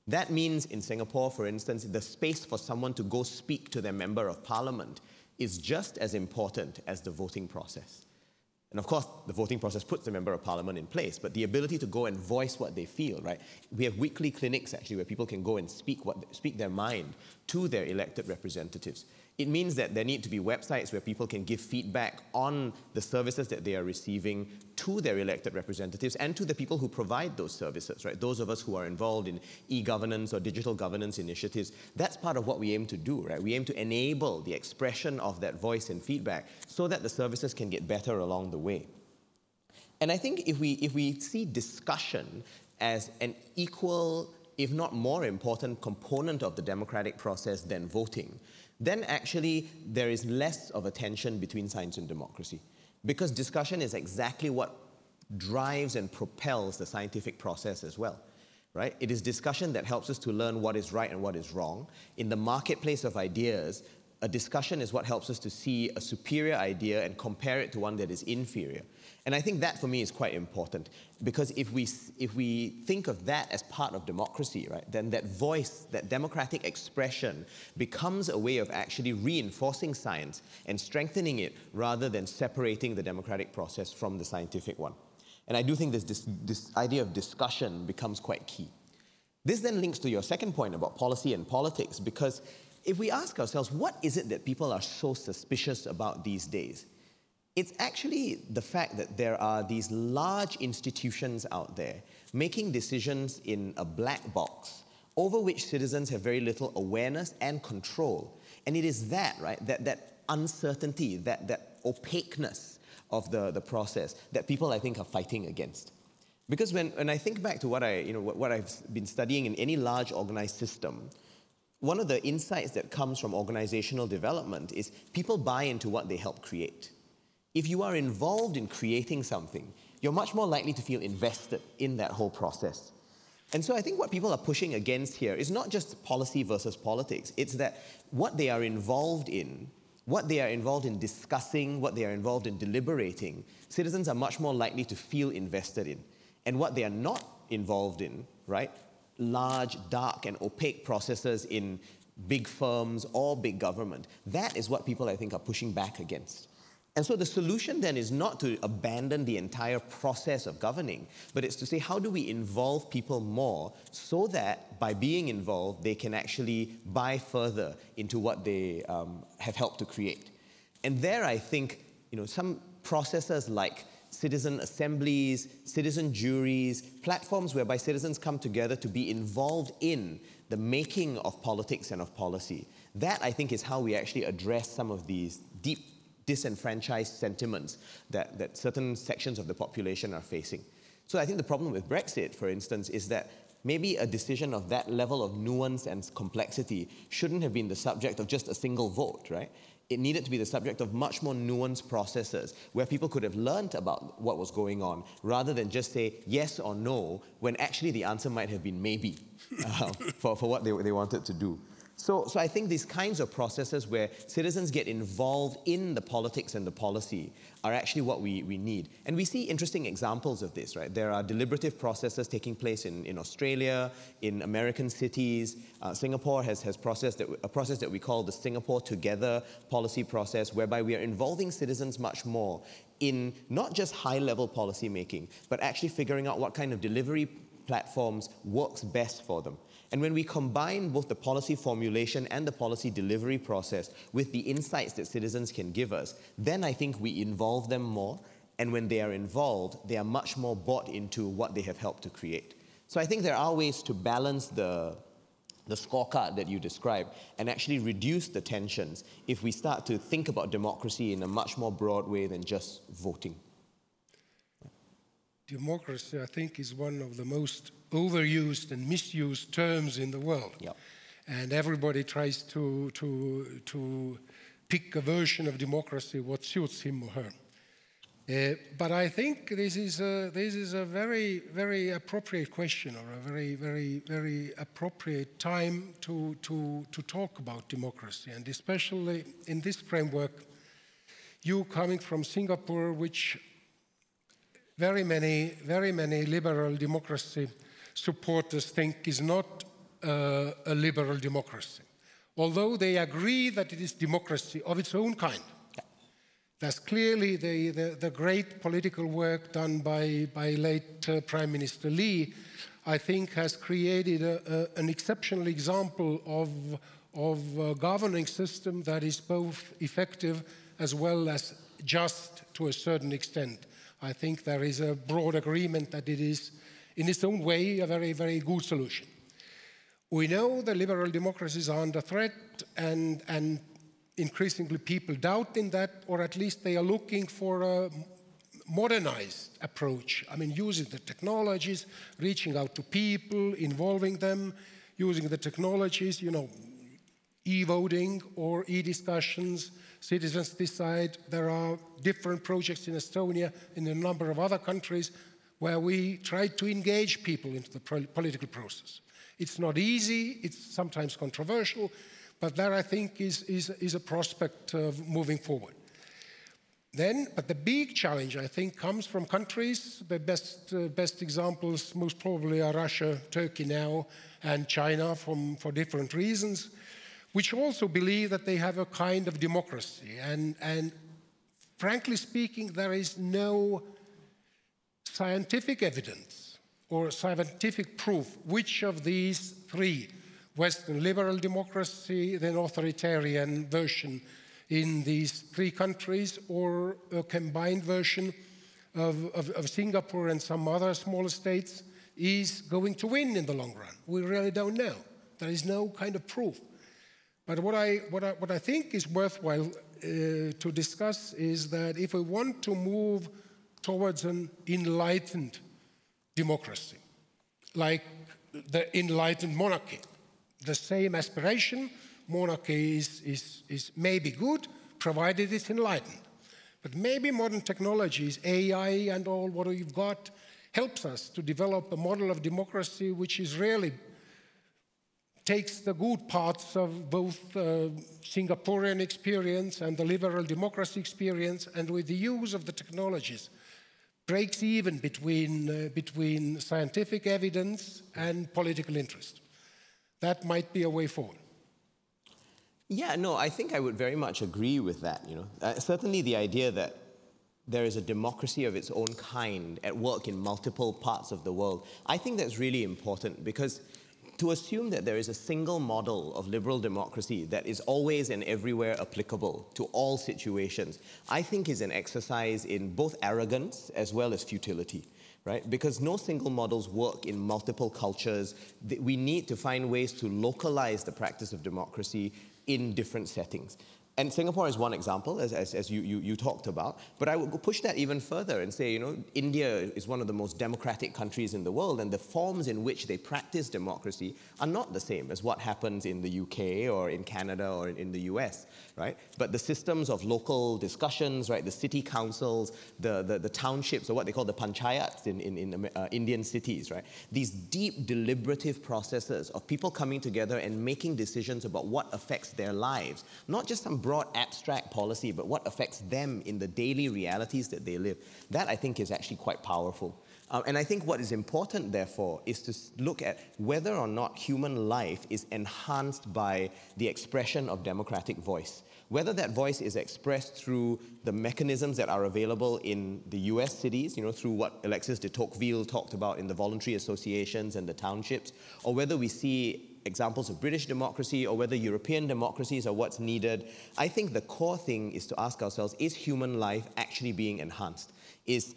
Speaker 2: That means in Singapore, for instance, the space for someone to go speak to their member of parliament is just as important as the voting process. And of course, the voting process puts the member of parliament in place, but the ability to go and voice what they feel, right? We have weekly clinics, actually, where people can go and speak their mind to their elected representatives. It means that there need to be websites where people can give feedback on the services that they are receiving to their elected representatives and to the people who provide those services, right? Those of us who are involved in e-governance or digital governance initiatives, that's part of what we aim to do, right? We aim to enable the expression of that voice and feedback so that the services can get better along the way. And I think if we see discussion as an equal, if not more important component of the democratic process than voting, then actually there is less of a tension between science and democracy. Because discussion is exactly what drives and propels the scientific process as well, right? It is discussion that helps us to learn what is right and what is wrong. In the marketplace of ideas, a discussion is what helps us to see a superior idea and compare it to one that is inferior. And I think that, for me, is quite important. Because if we think of that as part of democracy, right, then that voice, that democratic expression, becomes a way of actually reinforcing science and strengthening it rather than separating the democratic process from the scientific one. And I do think this idea of discussion becomes quite key. This then links to your second point about policy and politics, because if we ask ourselves, what is it that people are so suspicious about these days? It's actually the fact that there are these large institutions out there making decisions in a black box over which citizens have very little awareness and control. And it is that, right, that uncertainty, that opaqueness of the process that people, I think, are fighting against. Because when I think back to what I've been studying in any large organized system, one of the insights that comes from organizational development is people buy into what they help create. If you are involved in creating something, you're much more likely to feel invested in that whole process. And so I think what people are pushing against here is not just policy versus politics. It's that what they are involved in, what they are involved in discussing, what they are involved in deliberating, citizens are much more likely to feel invested in. And what they are not involved in, right, large, dark, and opaque processes in big firms or big government, that is what people, I think, are pushing back against. And so the solution then is not to abandon the entire process of governing, but it's to say, how do we involve people more so that by being involved, they can actually buy further into what they have helped to create. And there, I think, some processes like citizen assemblies, citizen juries, platforms whereby citizens come together to be involved in the making of politics and of policy. That, I think, is how we actually address some of these deep disenfranchised sentiments that certain sections of the population are facing. So I think the problem with Brexit, for instance, is that maybe a decision of that level of nuance and complexity shouldn't have been the subject of just a single vote, right? It needed to be the subject of much more nuanced processes where people could have learned about what was going on rather than just say yes or no when actually the answer might have been maybe for what they wanted to do. So I think these kinds of processes where citizens get involved in the politics and the policy are actually what we need. And we see interesting examples of this, right? There are deliberative processes taking place in Australia, in American cities. Singapore has a process that we call the Singapore Together policy process, whereby we are involving citizens much more in not just high-level policy making, but actually figuring out what kind of delivery platforms works best for them. And when we combine both the policy formulation and the policy delivery process with the insights that citizens can give us, then I think we involve them more. And when they are involved, they are much more bought into what they have helped to create. So I think there are ways to balance the scorecard that you described and actually reduce the tensions if we start to think about democracy in a much more broad way than just voting.
Speaker 3: Democracy, I think, is one of the most overused and misused terms in the world.
Speaker 2: Yep.
Speaker 3: And everybody tries to pick a version of democracy what suits him or her. But I think this is a very, very appropriate question, or a very, very, very appropriate time to talk about democracy, and especially in this framework, you coming from Singapore, which very many liberal democracy supporters think is not a liberal democracy, although they agree that it is democracy of its own kind. That's clearly the great political work done by late Prime Minister Lee, I think, has created an exceptional example of a governing system that is both effective as well as just to a certain extent. I think there is a broad agreement that it is, in its own way, a very, very good solution. We know the liberal democracies are under threat, and increasingly people doubting that, or at least they are looking for a modernized approach. I mean, using the technologies, reaching out to people, involving them, using the technologies, e-voting or e-discussions. Citizens decide. There are different projects in Estonia, in a number of other countries, where we try to engage people into the political process. It's not easy, it's sometimes controversial, but that, I think, is a prospect of moving forward. But the big challenge, I think, comes from countries. The best examples most probably are Russia, Turkey now, and China for different reasons, which also believe that they have a kind of democracy. And frankly speaking, there is no scientific evidence or scientific proof which of these three, Western liberal democracy, then authoritarian version, in these three countries, or a combined version of Singapore and some other smaller states is going to win in the long run. We really don't know. There is no kind of proof. But what I think is worthwhile to discuss is that if we want to move towards an enlightened democracy, like the enlightened monarchy, the same aspiration, monarchy is maybe good, provided it's enlightened. But maybe modern technologies, AI and all what we've got, helps us to develop a model of democracy which is really takes the good parts of both Singaporean experience and the liberal democracy experience, and with the use of the technologies, breaks even between scientific evidence and political interest. That might be a way forward.
Speaker 2: Yeah, no, I think I would very much agree with that. Certainly the idea that there is a democracy of its own kind at work in multiple parts of the world, I think that's really important, because to assume that there is a single model of liberal democracy that is always and everywhere applicable to all situations, I think is an exercise in both arrogance as well as futility, right? Because no single models work in multiple cultures. We need to find ways to localize the practice of democracy in different settings. And Singapore is one example, as you talked about, but I would push that even further and say, India is one of the most democratic countries in the world, and the forms in which they practice democracy are not the same as what happens in the UK or in Canada or in the US, right? But the systems of local discussions, right, the city councils, the townships, or what they call the panchayats in Indian cities, right? These deep deliberative processes of people coming together and making decisions about what affects their lives, not just some broad abstract policy, but what affects them in the daily realities that they live. That, I think, is actually quite powerful. And I think what is important, therefore, is to look at whether or not human life is enhanced by the expression of democratic voice. Whether that voice is expressed through the mechanisms that are available in the US cities, through what Alexis de Tocqueville talked about in the voluntary associations and the townships, or whether we see examples of British democracy, or whether European democracies are what's needed. I think the core thing is to ask ourselves, is human life actually being enhanced? Is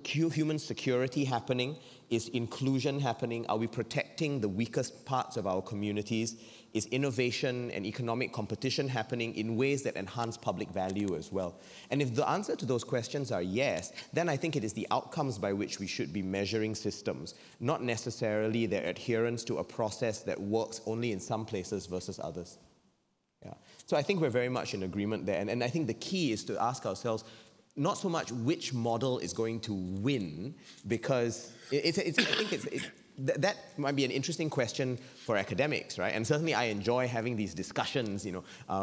Speaker 2: human security happening? Is inclusion happening? Are we protecting the weakest parts of our communities? Is innovation and economic competition happening in ways that enhance public value as well? And if the answer to those questions are yes, then I think it is the outcomes by which we should be measuring systems, not necessarily their adherence to a process that works only in some places versus others. Yeah. So I think we're very much in agreement there. And I think the key is to ask ourselves, not so much which model is going to win, because that might be an interesting question for academics, right? And certainly I enjoy having these discussions,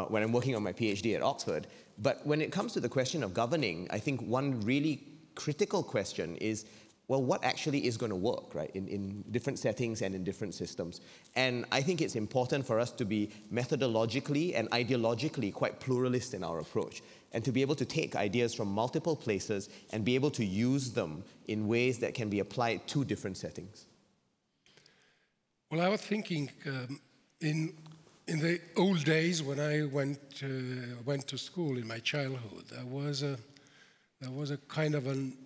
Speaker 2: when I'm working on my PhD at Oxford. But when it comes to the question of governing, I think one really critical question is, well, what actually is going to work, right, in different settings and in different systems? And I think it's important for us to be methodologically and ideologically quite pluralist in our approach, and to be able to take ideas from multiple places and be able to use them in ways that can be applied to different settings.
Speaker 3: Well, I was thinking in the old days when I went to school in my childhood, there was a kind of an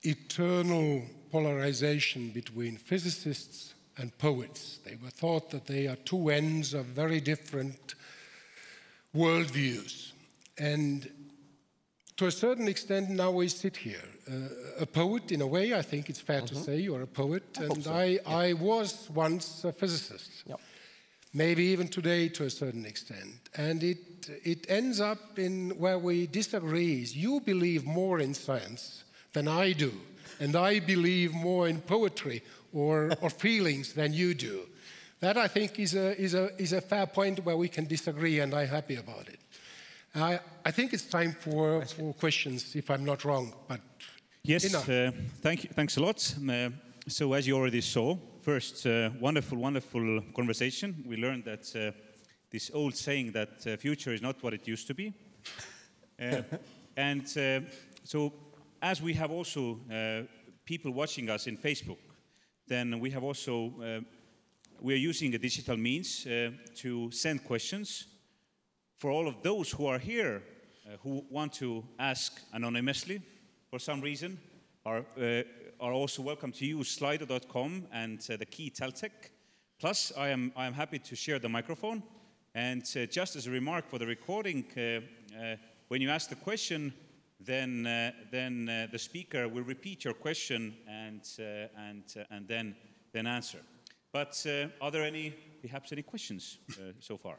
Speaker 3: eternal polarization between physicists and poets. They were thought that they are two ends of very different worldviews. And to a certain extent, now we sit here. A poet, in a way, I think it's fair to say you're a poet. And I was once a physicist. Yep. Maybe even today to a certain extent. And it ends up in where we disagree. You believe more in science than I do, and I believe more in poetry or feelings than you do. That, I think, is a fair point where we can disagree, and I'm happy about it. I think it's time for questions, if I'm not wrong. But
Speaker 1: yes, thanks a lot. So as you already saw, first, wonderful conversation. We learned that this old saying that future is not what it used to be. So as we have also people watching us in Facebook, then we have also, we are using a digital means to send questions for all of those who are here who want to ask anonymously for some reason are also welcome to use slido.com and the key TALTECH. Plus, I am happy to share the microphone. And just as a remark for the recording, when you ask the question, then the speaker will repeat your question and then answer. But are there perhaps any questions so far?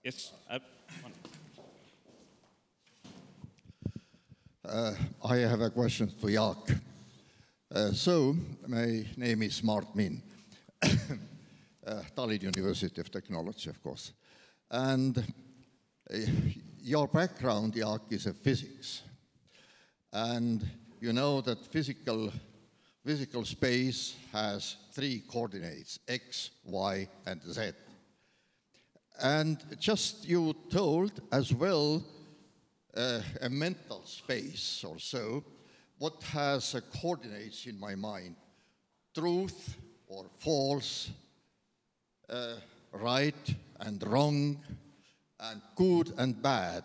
Speaker 1: Yes.
Speaker 4: I have a question to Jaak. So, my name is Mart Min, Tallinn University of Technology, of course. And your background, Jaak, is a physics. And you know that physical space has 3 coordinates, x, y, and z. And just you told as well a mental space or so, what has coordinates in my mind, truth or false, right and wrong, and good and bad.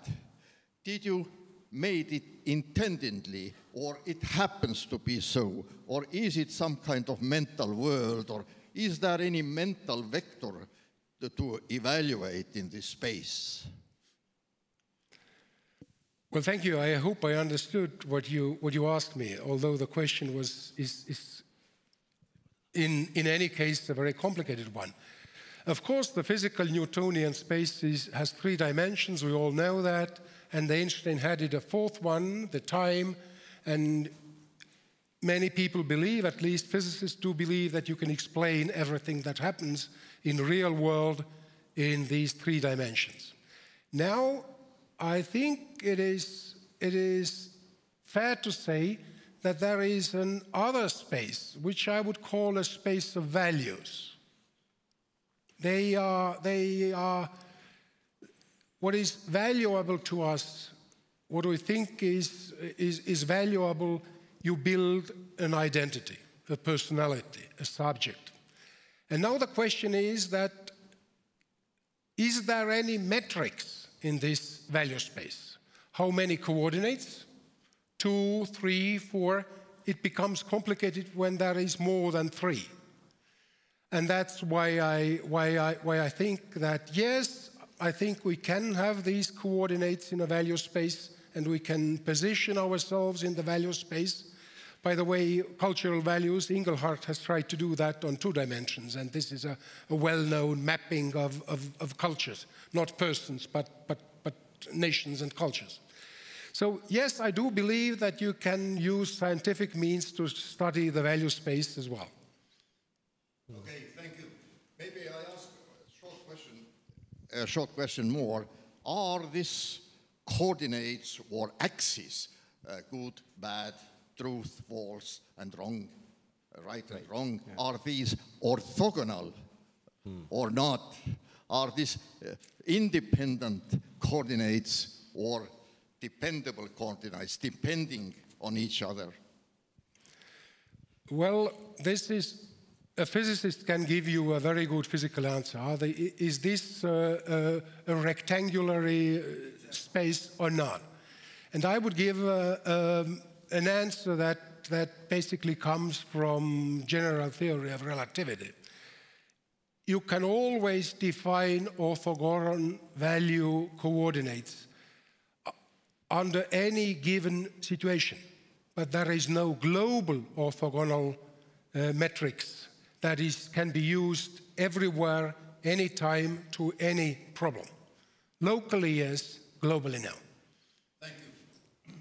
Speaker 4: Did you made it intendedly, or it happens to be so, or is it some kind of mental world, or is there any mental vector to evaluate in this space?
Speaker 3: Well, thank you. I hope I understood what you asked me, although the question is in any case a very complicated one. Of course, the physical Newtonian space has 3 dimensions, we all know that, and Einstein added a 4th one, the time, and many people believe, at least physicists do believe, that you can explain everything that happens in the real world in these 3 dimensions. Now, I think it is fair to say that there is another space, which I would call a space of values. They are what is valuable to us, what we think is valuable, you build an identity, a personality, a subject. And now the question is that, is there any metrics in this value space? How many coordinates? 2, 3, 4? It becomes complicated when there is more than 3. And that's why I think that, yes, I think we can have these coordinates in a value space and we can position ourselves in the value space. By the way, cultural values, Engelhardt has tried to do that on 2 dimensions, and this is a well-known mapping of cultures, not persons, but nations and cultures. So yes, I do believe that you can use scientific means to study the value space as well.
Speaker 4: Okay, thank you. Maybe I ask a short question more. Are these coordinates or axes, good, bad, truth, false, and wrong, right and wrong, are these orthogonal or not? Are these independent coordinates or dependable coordinates, depending on each other?
Speaker 3: Well, a physicist can give you a very good physical answer. Is this a rectangular space or not? And I would give an answer that basically comes from general theory of relativity. You can always define orthogonal value coordinates under any given situation, but there is no global orthogonal metrics that can be used everywhere, anytime, to any problem. Locally, yes, globally, no.
Speaker 4: Thank you.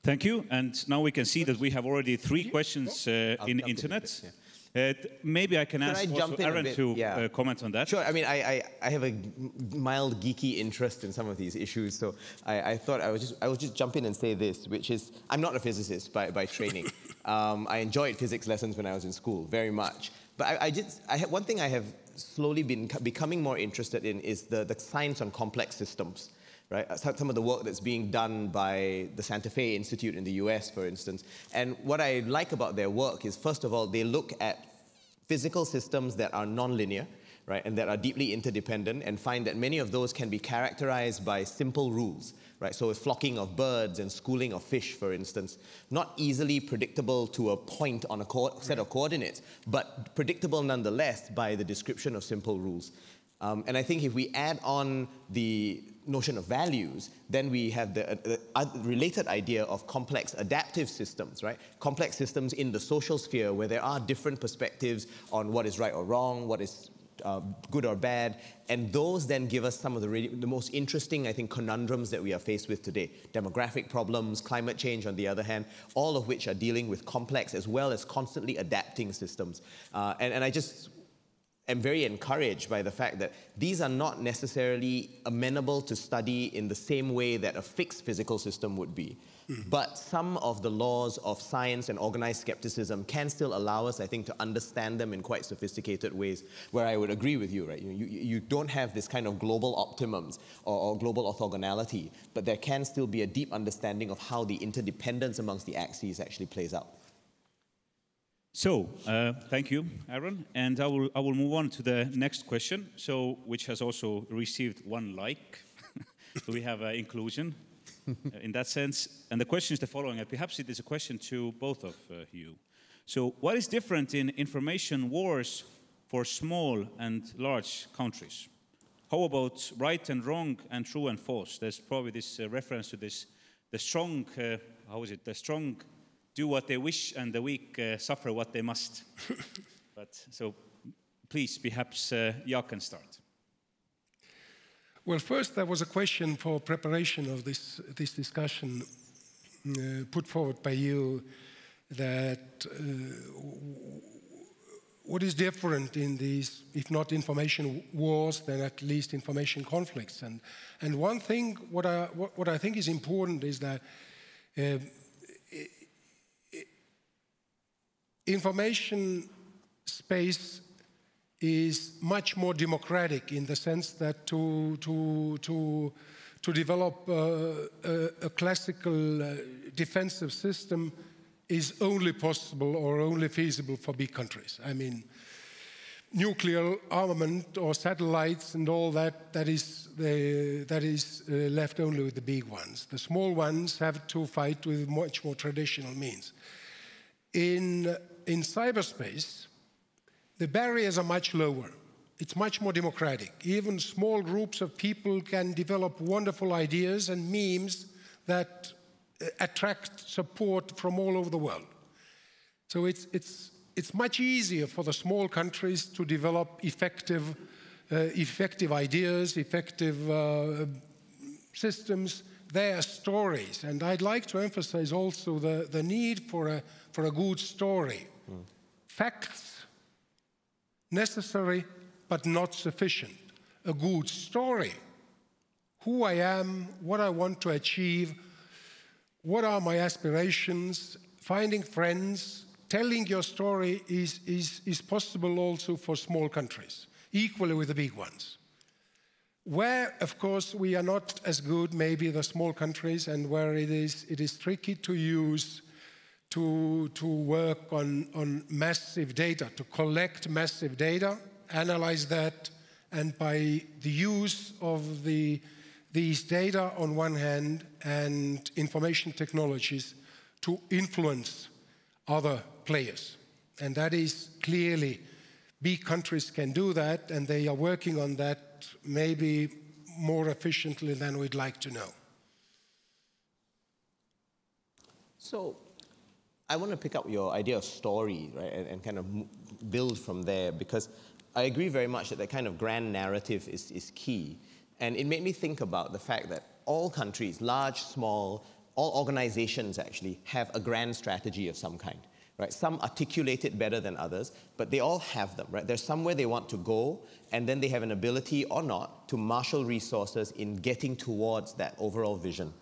Speaker 1: Thank you. And now we can see that we have already 3 questions in internet. Maybe I can ask Aaron to comment on that.
Speaker 2: Sure. I mean, I have a mild geeky interest in some of these issues, so I thought I would just jump in and say this, which is, I'm not a physicist by training. I enjoyed physics lessons when I was in school very much. But one thing I have slowly been becoming more interested in is the science on complex systems, right? Some of the work that's being done by the Santa Fe Institute in the US, for instance. And what I like about their work is, first of all, they look at physical systems that are nonlinear, right, and that are deeply interdependent, and find that many of those can be characterized by simple rules, right? So flocking of birds and schooling of fish, for instance, not easily predictable to a point on a set of coordinates, but predictable nonetheless by the description of simple rules. And I think if we add on the notion of values, then we have the related idea of complex adaptive systems, right? Complex systems in the social sphere where there are different perspectives on what is right or wrong, what is good or bad, and those then give us some of the most interesting, I think, conundrums that we are faced with today. Demographic problems, climate change on the other hand, all of which are dealing with complex as well as constantly adapting systems. And I just am very encouraged by the fact that these are not necessarily amenable to study in the same way that a fixed physical system would be. But some of the laws of science and organized skepticism can still allow us, I think, to understand them in quite sophisticated ways, where I would agree with you, right? You don't have this kind of global optimums or global orthogonality, but there can still be a deep understanding of how the interdependence amongst the axes actually plays out.
Speaker 1: So, thank you, Aaron. And I will move on to the next question, which has also received 1 like. So we have inclusion in that sense. And the question is the following, and perhaps it is a question to both of you. So, what is different in information wars for small and large countries? How about right and wrong and true and false? There's probably this reference to this, the strong, the strong do what they wish and the weak suffer what they must. But so please, perhaps Jaak can start.
Speaker 3: Well, first there was a question for preparation of this discussion put forward by you, that what is different in these, if not information wars, then at least information conflicts. And one thing, what I think is important is that information space is much more democratic in the sense that to develop a classical defensive system is only possible or only feasible for big countries. I mean, nuclear armament or satellites and all that is left only with the big ones. The small ones have to fight with much more traditional means. In cyberspace, the barriers are much lower. It's much more democratic. Even small groups of people can develop wonderful ideas and memes that attract support from all over the world. So it's much easier for the small countries to develop effective ideas, effective systems, their stories. And I'd like to emphasize also the need for a good story. Facts, necessary, but not sufficient. A good story. Who I am, what I want to achieve, what are my aspirations, finding friends, telling your story is possible also for small countries, equally with the big ones. Where, of course, we are not as good, maybe the small countries, and where it is tricky to use to work on massive data, to collect massive data, analyze that, and by the use of these data on one hand and information technologies to influence other players. And that is clearly, big countries can do that, and they are working on that maybe more efficiently than we'd like to know. So I want to pick up your idea of story, right, and kind of build from there, because I agree very much that kind of grand narrative is key. And it made me think about the fact that all countries, large, small, all organizations actually have a grand strategy of some kind, right? Some articulate it better than others, but they all have them, right? There's somewhere they want to go, and then they have an ability or not to marshal resources in getting towards that overall vision.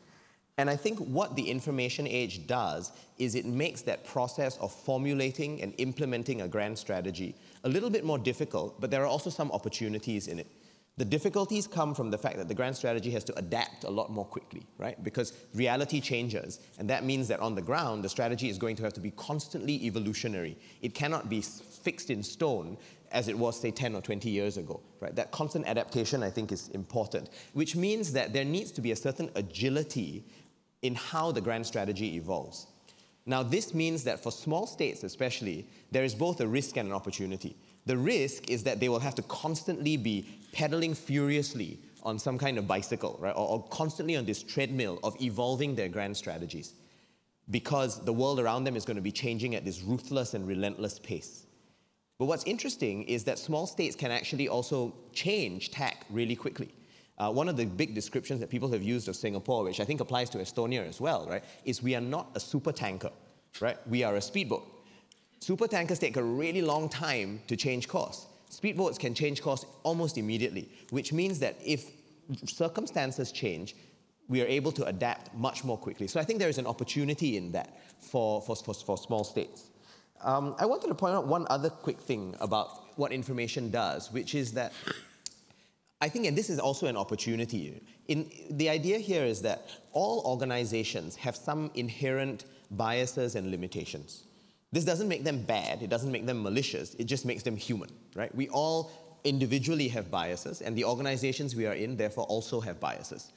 Speaker 3: And I think what the information age does is it makes that process of formulating and implementing a grand strategy a little bit more difficult, but there are also some opportunities in it. The difficulties come from the fact that the grand strategy has to adapt a lot more quickly, right? Because reality changes, and that means that on the ground, the strategy is going to have to be constantly evolutionary. It cannot be fixed in stone
Speaker 2: as it was, say, 10 or 20 years ago, right? That constant adaptation, I think, is important, which means that there needs to be a certain agility in how the grand strategy evolves. Now, this means that for small states especially, there is both a risk and an opportunity. The risk is that they will have to constantly be pedaling furiously on some kind of bicycle, right? Or constantly on this treadmill of evolving their grand strategies, because the world around them is going to be changing at this ruthless and relentless pace. But what's interesting is that small states can actually also change tack really quickly. One of the big descriptions that people have used of Singapore, which I think applies to Estonia as well, right, is we are not a supertanker, right? We are a speedboat. Supertankers take a really long time to change course. Speedboats can change course almost immediately, which means that if circumstances change, we are able to adapt much more quickly. So I think there is an opportunity in that for small states. I wanted to point out one other quick thing about what information does, which is that I think, and this is also an opportunity, the idea here is that all organizations have some inherent biases and limitations. This doesn't make them bad, it doesn't make them malicious, it just makes them human, right? We all individually have biases, and the organizations we are in, therefore, also have biases.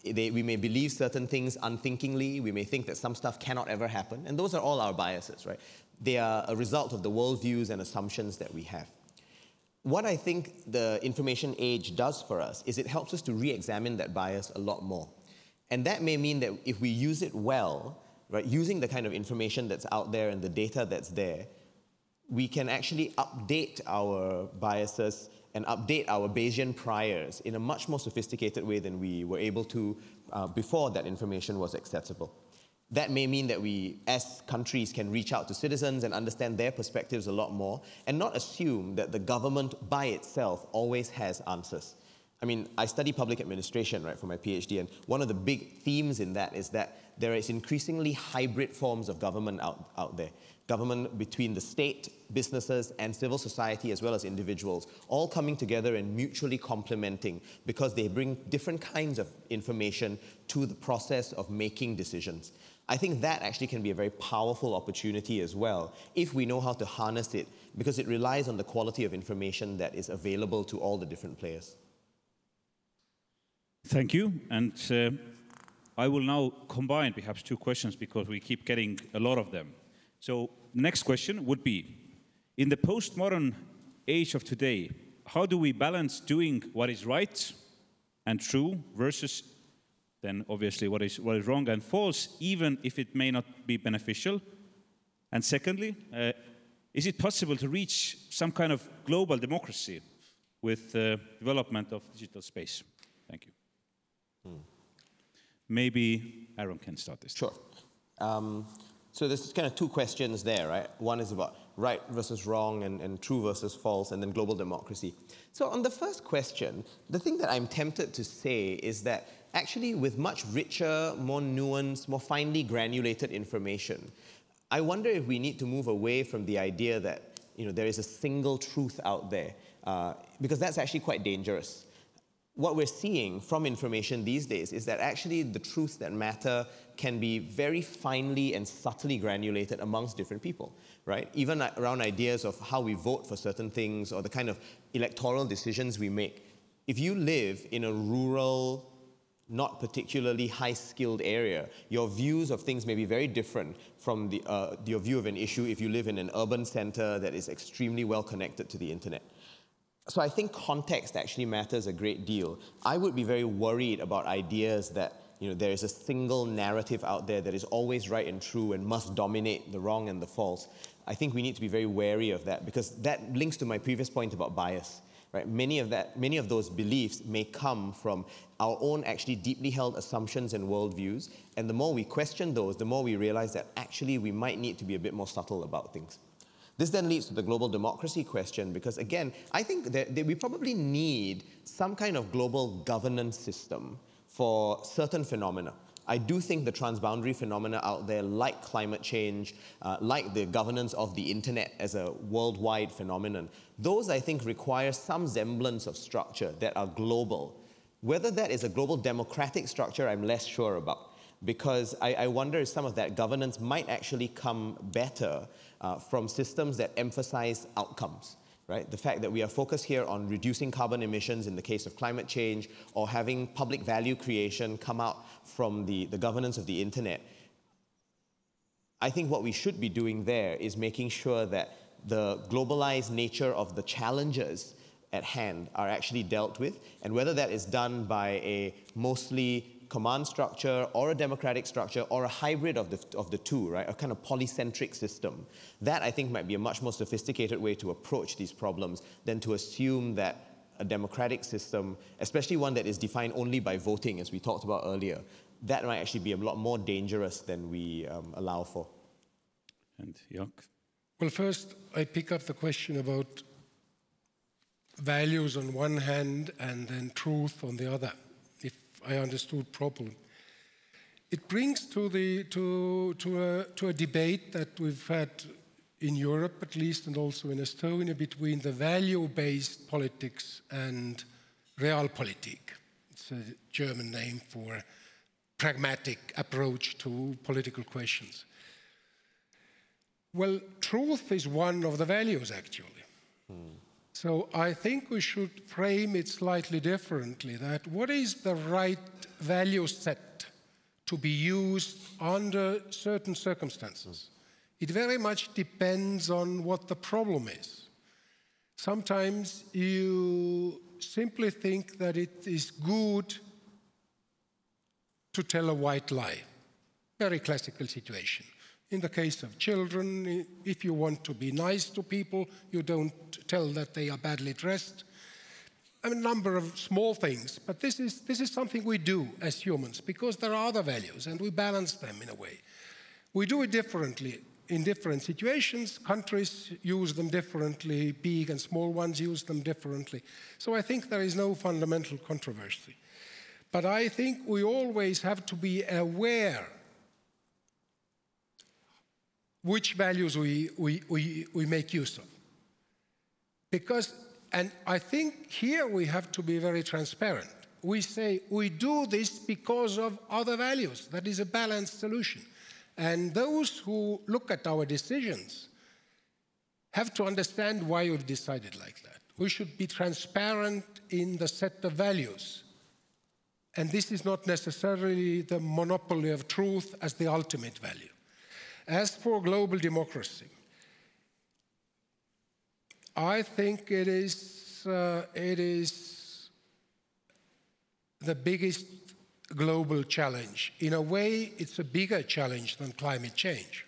Speaker 2: We may believe certain things unthinkingly, we may think that some stuff cannot ever happen, and those are all our biases, right? They are a result of the worldviews and assumptions that we have. What I think the information age does for us is it helps us to re-examine that bias a lot more. And that may mean that if we use it well, right, using the kind of information that's out there and the data that's there, we can actually update our biases and update our Bayesian priors in a much more sophisticated way than we were able to before that information was accessible. That may mean that we, as countries, can reach out to citizens and understand their perspectives a lot more and not assume that the government by itself always has answers. I mean, I study public administration, right, for my PhD, and one of the big themes in that is that there is increasingly hybrid forms of government out there. Government between the state, businesses, and civil society, as well as individuals, all coming together and mutually complementing because they bring different kinds of information to the process of making decisions. I think that actually can be a very powerful opportunity as well, if we know how to harness it, because it relies on the quality of information that is available to all the different players.
Speaker 1: Thank you. And I will now combine perhaps two questions because we keep getting a lot of them. So the next question would be, in the postmodern age of today, how do we balance doing what is right and true versus then obviously what is wrong and false, even if it may not be beneficial? And secondly, is it possible to reach some kind of global democracy with the development of digital space? Thank you. Maybe Aaron can start this.
Speaker 2: Sure. So there's kind of two questions there, right? One is about right versus wrong and true versus false, and then global democracy. So on the first question, the thing that I'm tempted to say is that actually with much richer, more nuanced, more finely granulated information, I wonder if we need to move away from the idea that there is a single truth out there, because that's actually quite dangerous. What we're seeing from information these days is that actually the truths that matter can be very finely and subtly granulated amongst different people, right? Even around ideas of how we vote for certain things or the kind of electoral decisions we make. If you live in a rural, not particularly high-skilled area, your views of things may be very different from your view of an issue if you live in an urban center that is extremely well connected to the internet. So I think context actually matters a great deal. I would be very worried about ideas that there is a single narrative out there that is always right and true and must dominate the wrong and the false. I think we need to be very wary of that, because that links to my previous point about bias. Right? Many of those beliefs may come from our own actually deeply held assumptions and worldviews, and the more we question those, the more we realize that actually we might need to be a bit more subtle about things. This then leads to the global democracy question, because again, I think that we probably need some kind of global governance system for certain phenomena. I do think the transboundary phenomena out there, like climate change, like the governance of the internet as a worldwide phenomenon, those I think require some semblance of structure that are global. Whether that is a global democratic structure, I'm less sure about, because I wonder if some of that governance might actually come better from systems that emphasize outcomes. right? The fact that we are focused here on reducing carbon emissions in the case of climate change, or having public value creation come out from the governance of the internet. I think what we should be doing there is making sure that the globalized nature of the challenges at hand are actually dealt with, and whether that is done by a mostly command structure or a democratic structure or a hybrid of the two, right? A kind of polycentric system. That, I think, might be a much more sophisticated way to approach these problems than to assume that a democratic system, especially one that is defined only by voting, as we talked about earlier, that might actually be a lot more dangerous than we allow for.
Speaker 1: And Jörg?
Speaker 3: Well, first, I pick up the question about values on one hand and then truth on the other, if I understood properly. It brings to a debate that we've had in Europe, at least, and also in Estonia, between the value-based politics and Realpolitik. It's a German name for a pragmatic approach to political questions. Well, truth is one of the values, actually. So I think we should frame it slightly differently, that what is the right value set to be used under certain circumstances? It very much depends on what the problem is. Sometimes you simply think that it is good to tell a white lie. Very classical situation. In the case of children, if you want to be nice to people, you don't tell that they are badly dressed. I mean, a number of small things, but this is something we do as humans because there are other values and we balance them in a way. We do it differently in different situations. Countries use them differently, big and small ones use them differently. So I think there is no fundamental controversy. But I think we always have to be aware which values we make use of. Because, and I think here we have to be very transparent. We say we do this because of other values. That is a balanced solution. And those who look at our decisions have to understand why we've decided like that. We should be transparent in the set of values. And this is not necessarily the monopoly of truth as the ultimate value. As for global democracy, I think it is the biggest global challenge. In a way, it's a bigger challenge than climate change.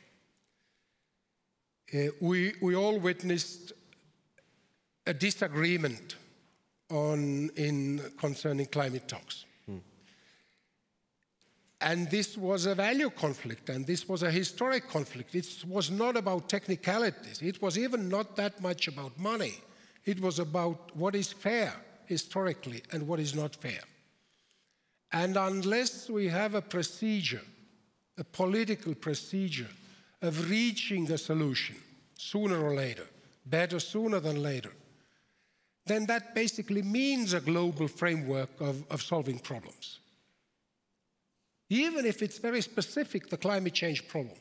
Speaker 3: We all witnessed a disagreement concerning climate talks. And this was a value conflict, and this was a historic conflict. It was not about technicalities. It was even not that much about money. It was about what is fair historically and what is not fair. And unless we have a procedure, a political procedure of reaching a solution sooner or later, better sooner than later, then that basically means a global framework of solving problems. Even if it's very specific, the climate change problem,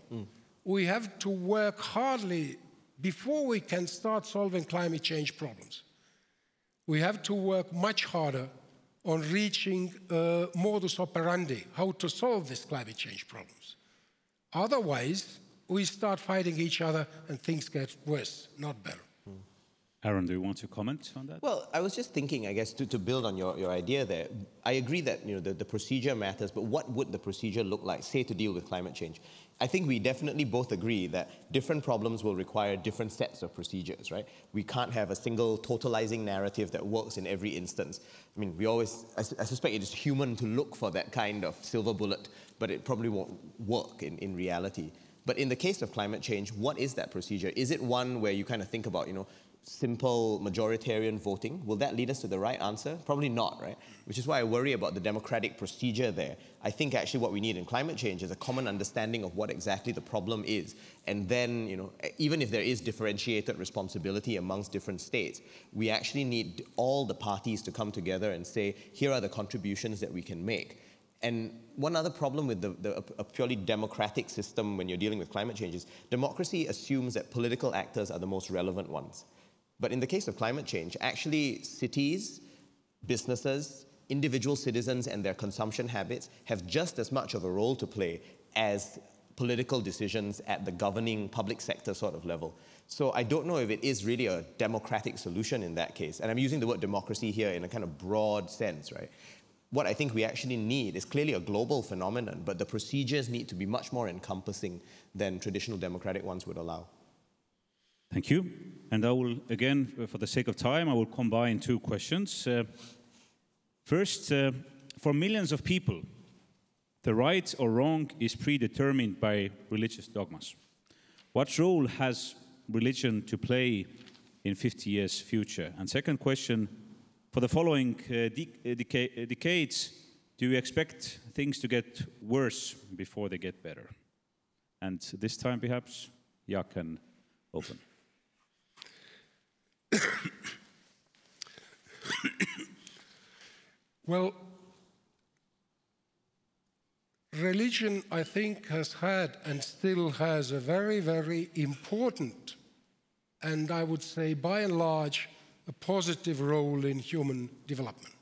Speaker 3: we have to work hardly before we can start solving climate change problems. We have to work much harder on reaching modus operandi, how to solve these climate change problems. Otherwise, we start fighting each other and things get worse, not better.
Speaker 1: Aaron, do you want to comment on that?
Speaker 2: Well, I was just thinking, I guess, to build on your idea there. I agree that the procedure matters, but what would the procedure look like, say, to deal with climate change? I think we definitely both agree that different problems will require different sets of procedures, right? We can't have a single totalizing narrative that works in every instance. I mean, I suspect it is human to look for that kind of silver bullet, but it probably won't work in reality. But in the case of climate change, what is that procedure? Is it one where you kind of think about, simple majoritarian voting? Will that lead us to the right answer? Probably not, right? Which is why I worry about the democratic procedure there. I think actually what we need in climate change is a common understanding of what exactly the problem is. And then, even if there is differentiated responsibility amongst different states, we actually need all the parties to come together and say, here are the contributions that we can make. And one other problem with a purely democratic system when you're dealing with climate change is democracy assumes that political actors are the most relevant ones. But in the case of climate change, actually cities, businesses, individual citizens and their consumption habits have just as much of a role to play as political decisions at the governing public sector sort of level. So I don't know if it is really a democratic solution in that case. And I'm using the word democracy here in a kind of broad sense, right? What I think we actually need is clearly a global phenomenon, but the procedures need to be much more encompassing than traditional democratic ones would allow.
Speaker 1: Thank you. And I will, again, for the sake of time, I will combine two questions. First, for millions of people, the right or wrong is predetermined by religious dogmas. What role has religion to play in 50 years' future? And second question, for the following decades, do you expect things to get worse before they get better? And this time, perhaps, Jaak can open.
Speaker 3: Well, religion, I think, has had and still has a very, very important, and I would say by and large, a positive role in human development.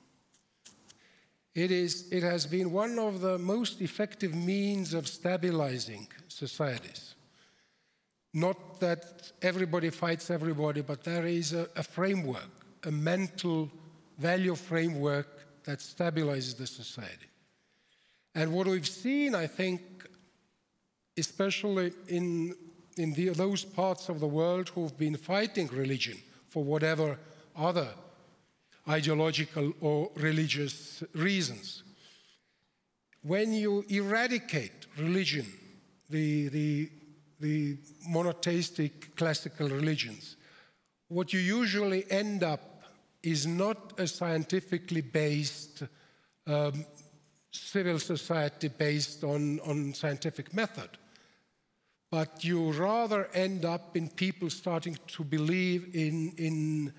Speaker 3: It has been one of the most effective means of stabilizing societies. Not that everybody fights everybody, but there is a framework, a mental value framework that stabilizes the society. And what we've seen, I think, especially in those parts of the world who've been fighting religion for whatever other ideological or religious reasons, when you eradicate religion, the monotheistic classical religions, what you usually end up is not a scientifically based civil society based on scientific method, but you rather end up in people starting to believe in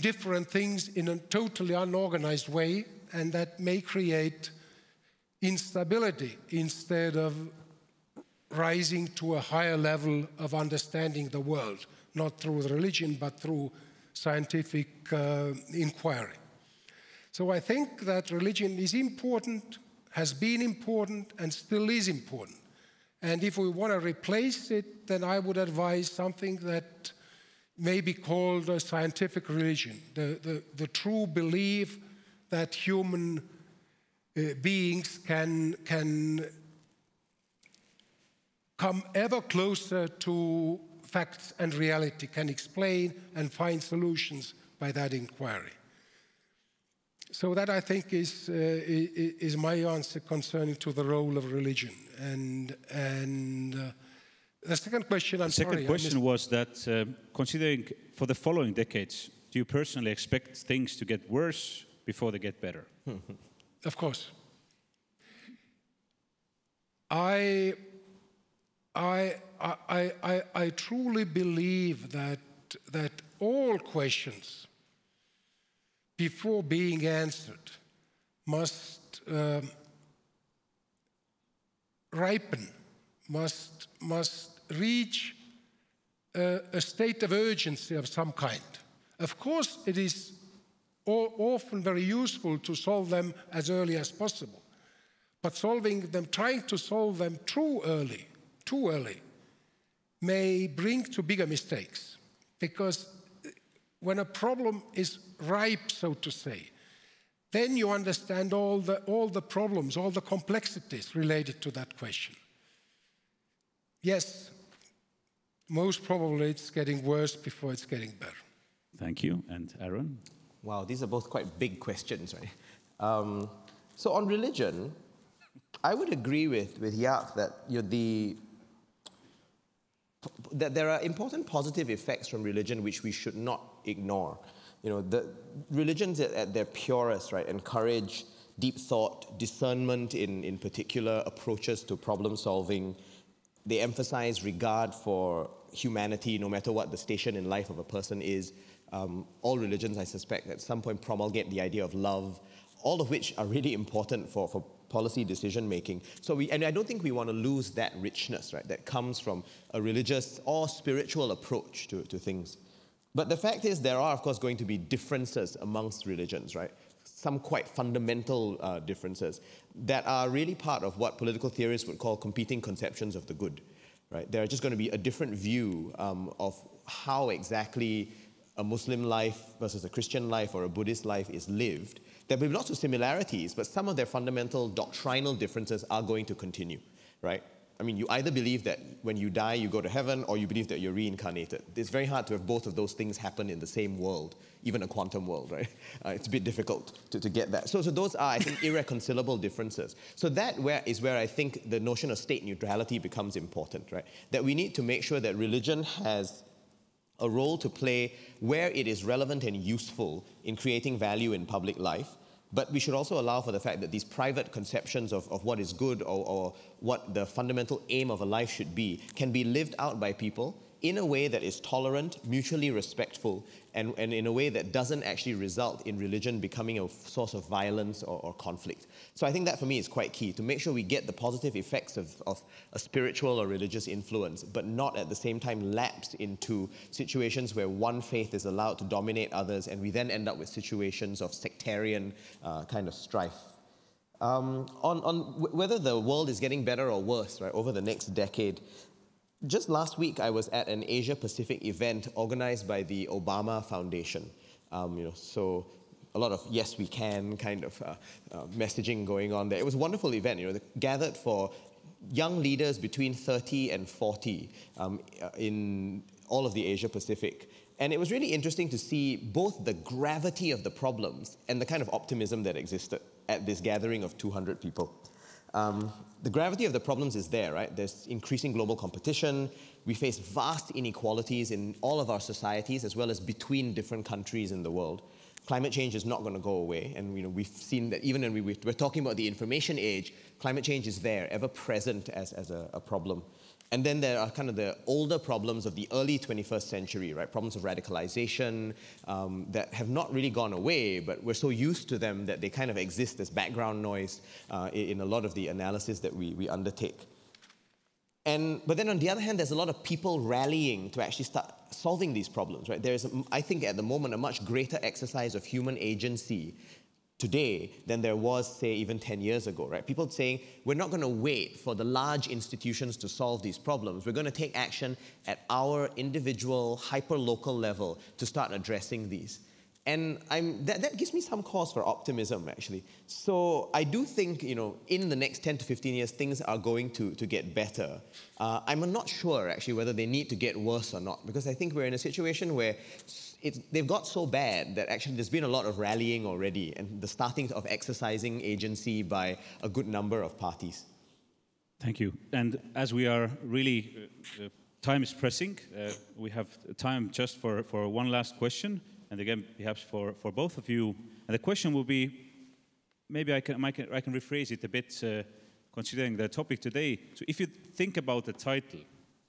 Speaker 3: different things in a totally unorganized way, and that may create instability instead of rising to a higher level of understanding the world, not through religion, but through scientific inquiry. So I think that religion is important, has been important, and still is important. And if we want to replace it, then I would advise something that may be called a scientific religion, the true belief that human beings can come ever closer to facts and reality, can explain and find solutions by that inquiry. So that, I think, is my answer concerning to the role of religion. And the second question, I'm sorry.
Speaker 1: The second question was that, considering for the following decades, do you personally expect things to get worse before they get better?
Speaker 3: Of course. I truly believe that all questions, before being answered, must ripen, must reach a state of urgency of some kind. Of course, it is often very useful to solve them as early as possible, but trying to solve them too early, may bring to bigger mistakes, because when a problem is ripe, so to say, then you understand all the problems, all the complexities related to that question. Yes, most probably it's getting worse before it's getting better.
Speaker 1: Thank you. And Aaron?
Speaker 2: Wow, these are both quite big questions, right? So on religion, I would agree with Jaak that that there are important positive effects from religion which we should not ignore. The religions at their purest, right, encourage deep thought, discernment in particular approaches to problem solving. They emphasize regard for humanity, no matter what the station in life of a person is. All religions, I suspect, at some point promulgate the idea of love, all of which are really important for policy decision making. And I don't think we want to lose that richness, right, that comes from a religious or spiritual approach to things. But the fact is there are, of course, going to be differences amongst religions, right? Some quite fundamental differences that are really part of what political theorists would call competing conceptions of the good, right? There are just going to be a different view of how exactly a Muslim life versus a Christian life or a Buddhist life is lived. There will be lots of similarities, but some of their fundamental doctrinal differences are going to continue, right? I mean, you either believe that when you die, you go to heaven, or you believe that you're reincarnated. It's very hard to have both of those things happen in the same world, even a quantum world, right? It's a bit difficult to get that. So those are, I think, irreconcilable differences. So that is where I think the notion of state neutrality becomes important, right? That we need to make sure that religion has a role to play where it is relevant and useful in creating value in public life. But we should also allow for the fact that these private conceptions of what is good or what the fundamental aim of a life should be can be lived out by people in a way that is tolerant, mutually respectful, and in a way that doesn't actually result in religion becoming a source of violence or conflict. So I think that for me is quite key, to make sure we get the positive effects of a spiritual or religious influence, but not at the same time lapse into situations where one faith is allowed to dominate others, and we then end up with situations of sectarian kind of strife. On whether the world is getting better or worse, right, over the next decade, just last week, I was at an Asia-Pacific event organized by the Obama Foundation. So a lot of yes, we can kind of messaging going on there. It was a wonderful event. They gathered for young leaders between 30 and 40 in all of the Asia-Pacific. And it was really interesting to see both the gravity of the problems and the kind of optimism that existed at this gathering of 200 people. The gravity of the problems is there, right? There's increasing global competition. We face vast inequalities in all of our societies, as well as between different countries in the world. Climate change is not going to go away, and we've seen that even when we're talking about the information age, climate change is there, ever present as a problem. And then there are kind of the older problems of the early 21st century, right? Problems of radicalization that have not really gone away, but we're so used to them that they kind of exist as background noise in a lot of the analysis that we undertake. But then on the other hand, there's a lot of people rallying to actually start solving these problems, right? There's, I think, at the moment, a much greater exercise of human agency today than there was, say, even 10 years ago, right? People saying, we're not going to wait for the large institutions to solve these problems. We're going to take action at our individual, hyper-local level to start addressing these. And that gives me some cause for optimism, actually. So I do think, in the next 10 to 15 years, things are going to get better. I'm not sure, actually, whether they need to get worse or not, because I think we're in a situation where they've got so bad that actually there's been a lot of rallying already and the starting of exercising agency by a good number of parties.
Speaker 1: Thank you. And as we are really, time is pressing, we have time just for one last question. And again, perhaps for both of you. And the question will be, maybe I can rephrase it a bit, considering the topic today. So if you think about the title,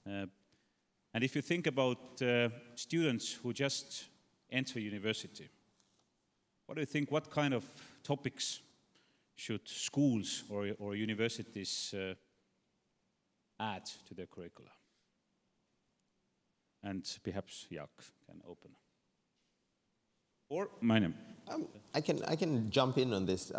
Speaker 1: and if you think about students who just enter university, what do you think, what kind of topics should schools or universities add to their curricula? And perhaps Jaak can open. Or Manya.
Speaker 2: I can jump in on this.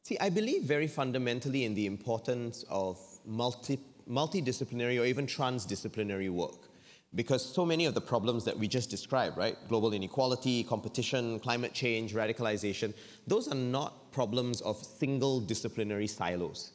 Speaker 2: See, I believe very fundamentally in the importance of multidisciplinary or even transdisciplinary work, because so many of the problems that we just described, right? Global inequality, competition, climate change, radicalization, those are not problems of single disciplinary silos.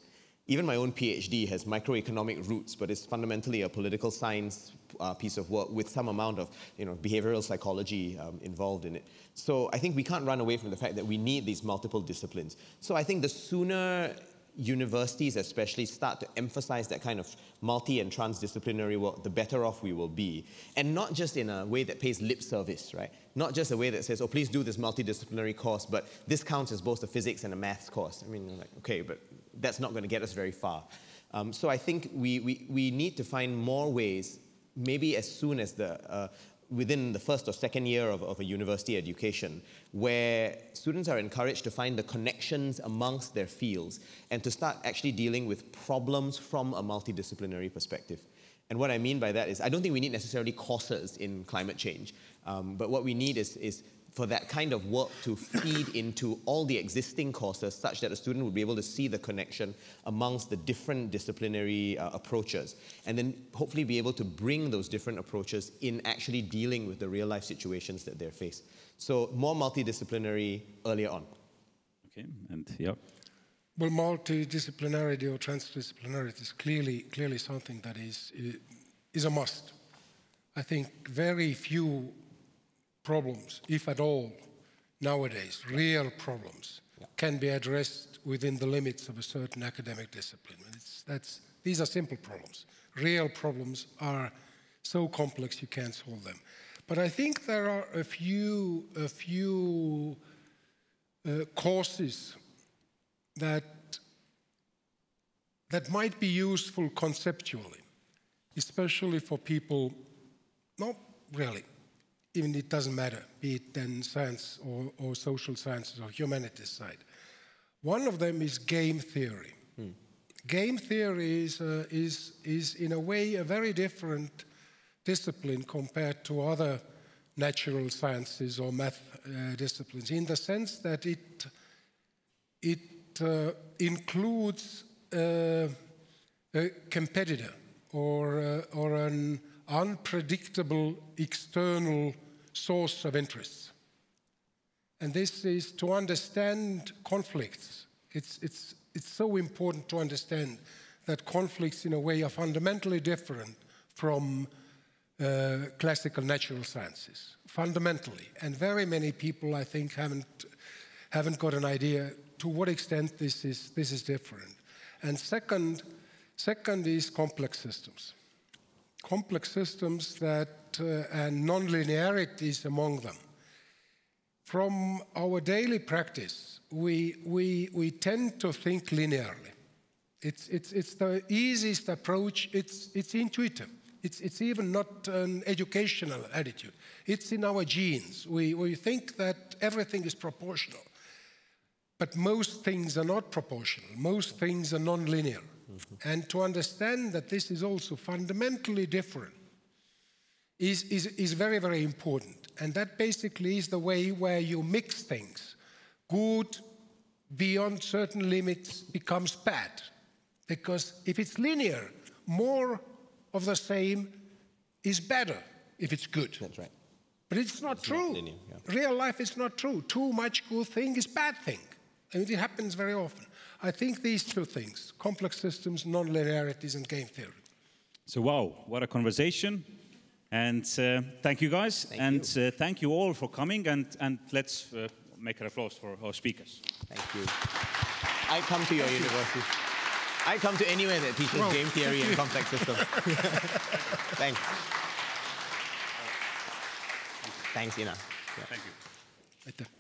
Speaker 2: Even my own PhD has microeconomic roots, but it's fundamentally a political science piece of work with some amount of behavioral psychology involved in it. So I think we can't run away from the fact that we need these multiple disciplines. So I think the sooner universities especially start to emphasize that kind of multi- and transdisciplinary work, the better off we will be. And not just in a way that pays lip service, right? Not just a way that says, oh, please do this multidisciplinary course, but this counts as both a physics and a maths course. I mean, okay, but that's not going to get us very far. So I think we need to find more ways, maybe as soon as within the first or second year of a university education, where students are encouraged to find the connections amongst their fields and to start actually dealing with problems from a multidisciplinary perspective. And what I mean by that is I don't think we need necessarily courses in climate change, but what we need is for that kind of work to feed into all the existing courses such that a student would be able to see the connection amongst the different disciplinary approaches, and then hopefully be able to bring those different approaches in actually dealing with the real-life situations that they're faced. So more multidisciplinary earlier on.
Speaker 1: Okay, and yeah.
Speaker 3: Well, multidisciplinarity or transdisciplinarity is clearly something that is a must. I think very few problems, if at all, nowadays, real problems, can be addressed within the limits of a certain academic discipline. These are simple problems. Real problems are so complex you can't solve them. But I think there are a few courses that might be useful conceptually, especially for people, not really, even it doesn't matter, be it then science or social sciences or humanities side. One of them is game theory. Game theory is in a way a very different discipline compared to other natural sciences or math disciplines, in the sense that it includes a competitor or an unpredictable external source of interests. And this is to understand conflicts. It's so important to understand that conflicts in a way are fundamentally different from classical natural sciences, fundamentally. And very many people, I think, haven't got an idea to what extent this is different. And second is complex systems. Complex systems and non-linearities among them. From our daily practice, we tend to think linearly. It's the easiest approach. It's intuitive. It's even not an educational attitude. It's in our genes. We think that everything is proportional. But most things are not proportional. Most things are non-linear. And to understand that this is also fundamentally different is very, very important. And that basically is the way where you mix things. Good beyond certain limits becomes bad. Because if it's linear, more of the same is better if it's good.
Speaker 2: That's right.
Speaker 3: But it's not true.
Speaker 2: Not linear, yeah.
Speaker 3: Real life is not true. Too much good thing is bad thing. And it happens very often. I think these two things, complex systems, non-linearities, and game theory.
Speaker 1: So wow, what a conversation. And thank you guys. Thank you all for coming. And let's make an applause for our speakers.
Speaker 2: Thank you. I come to your university. I come to anywhere that teaches game theory and complex systems. Thanks. Thanks, Ina.
Speaker 1: Thank you.
Speaker 3: Right there.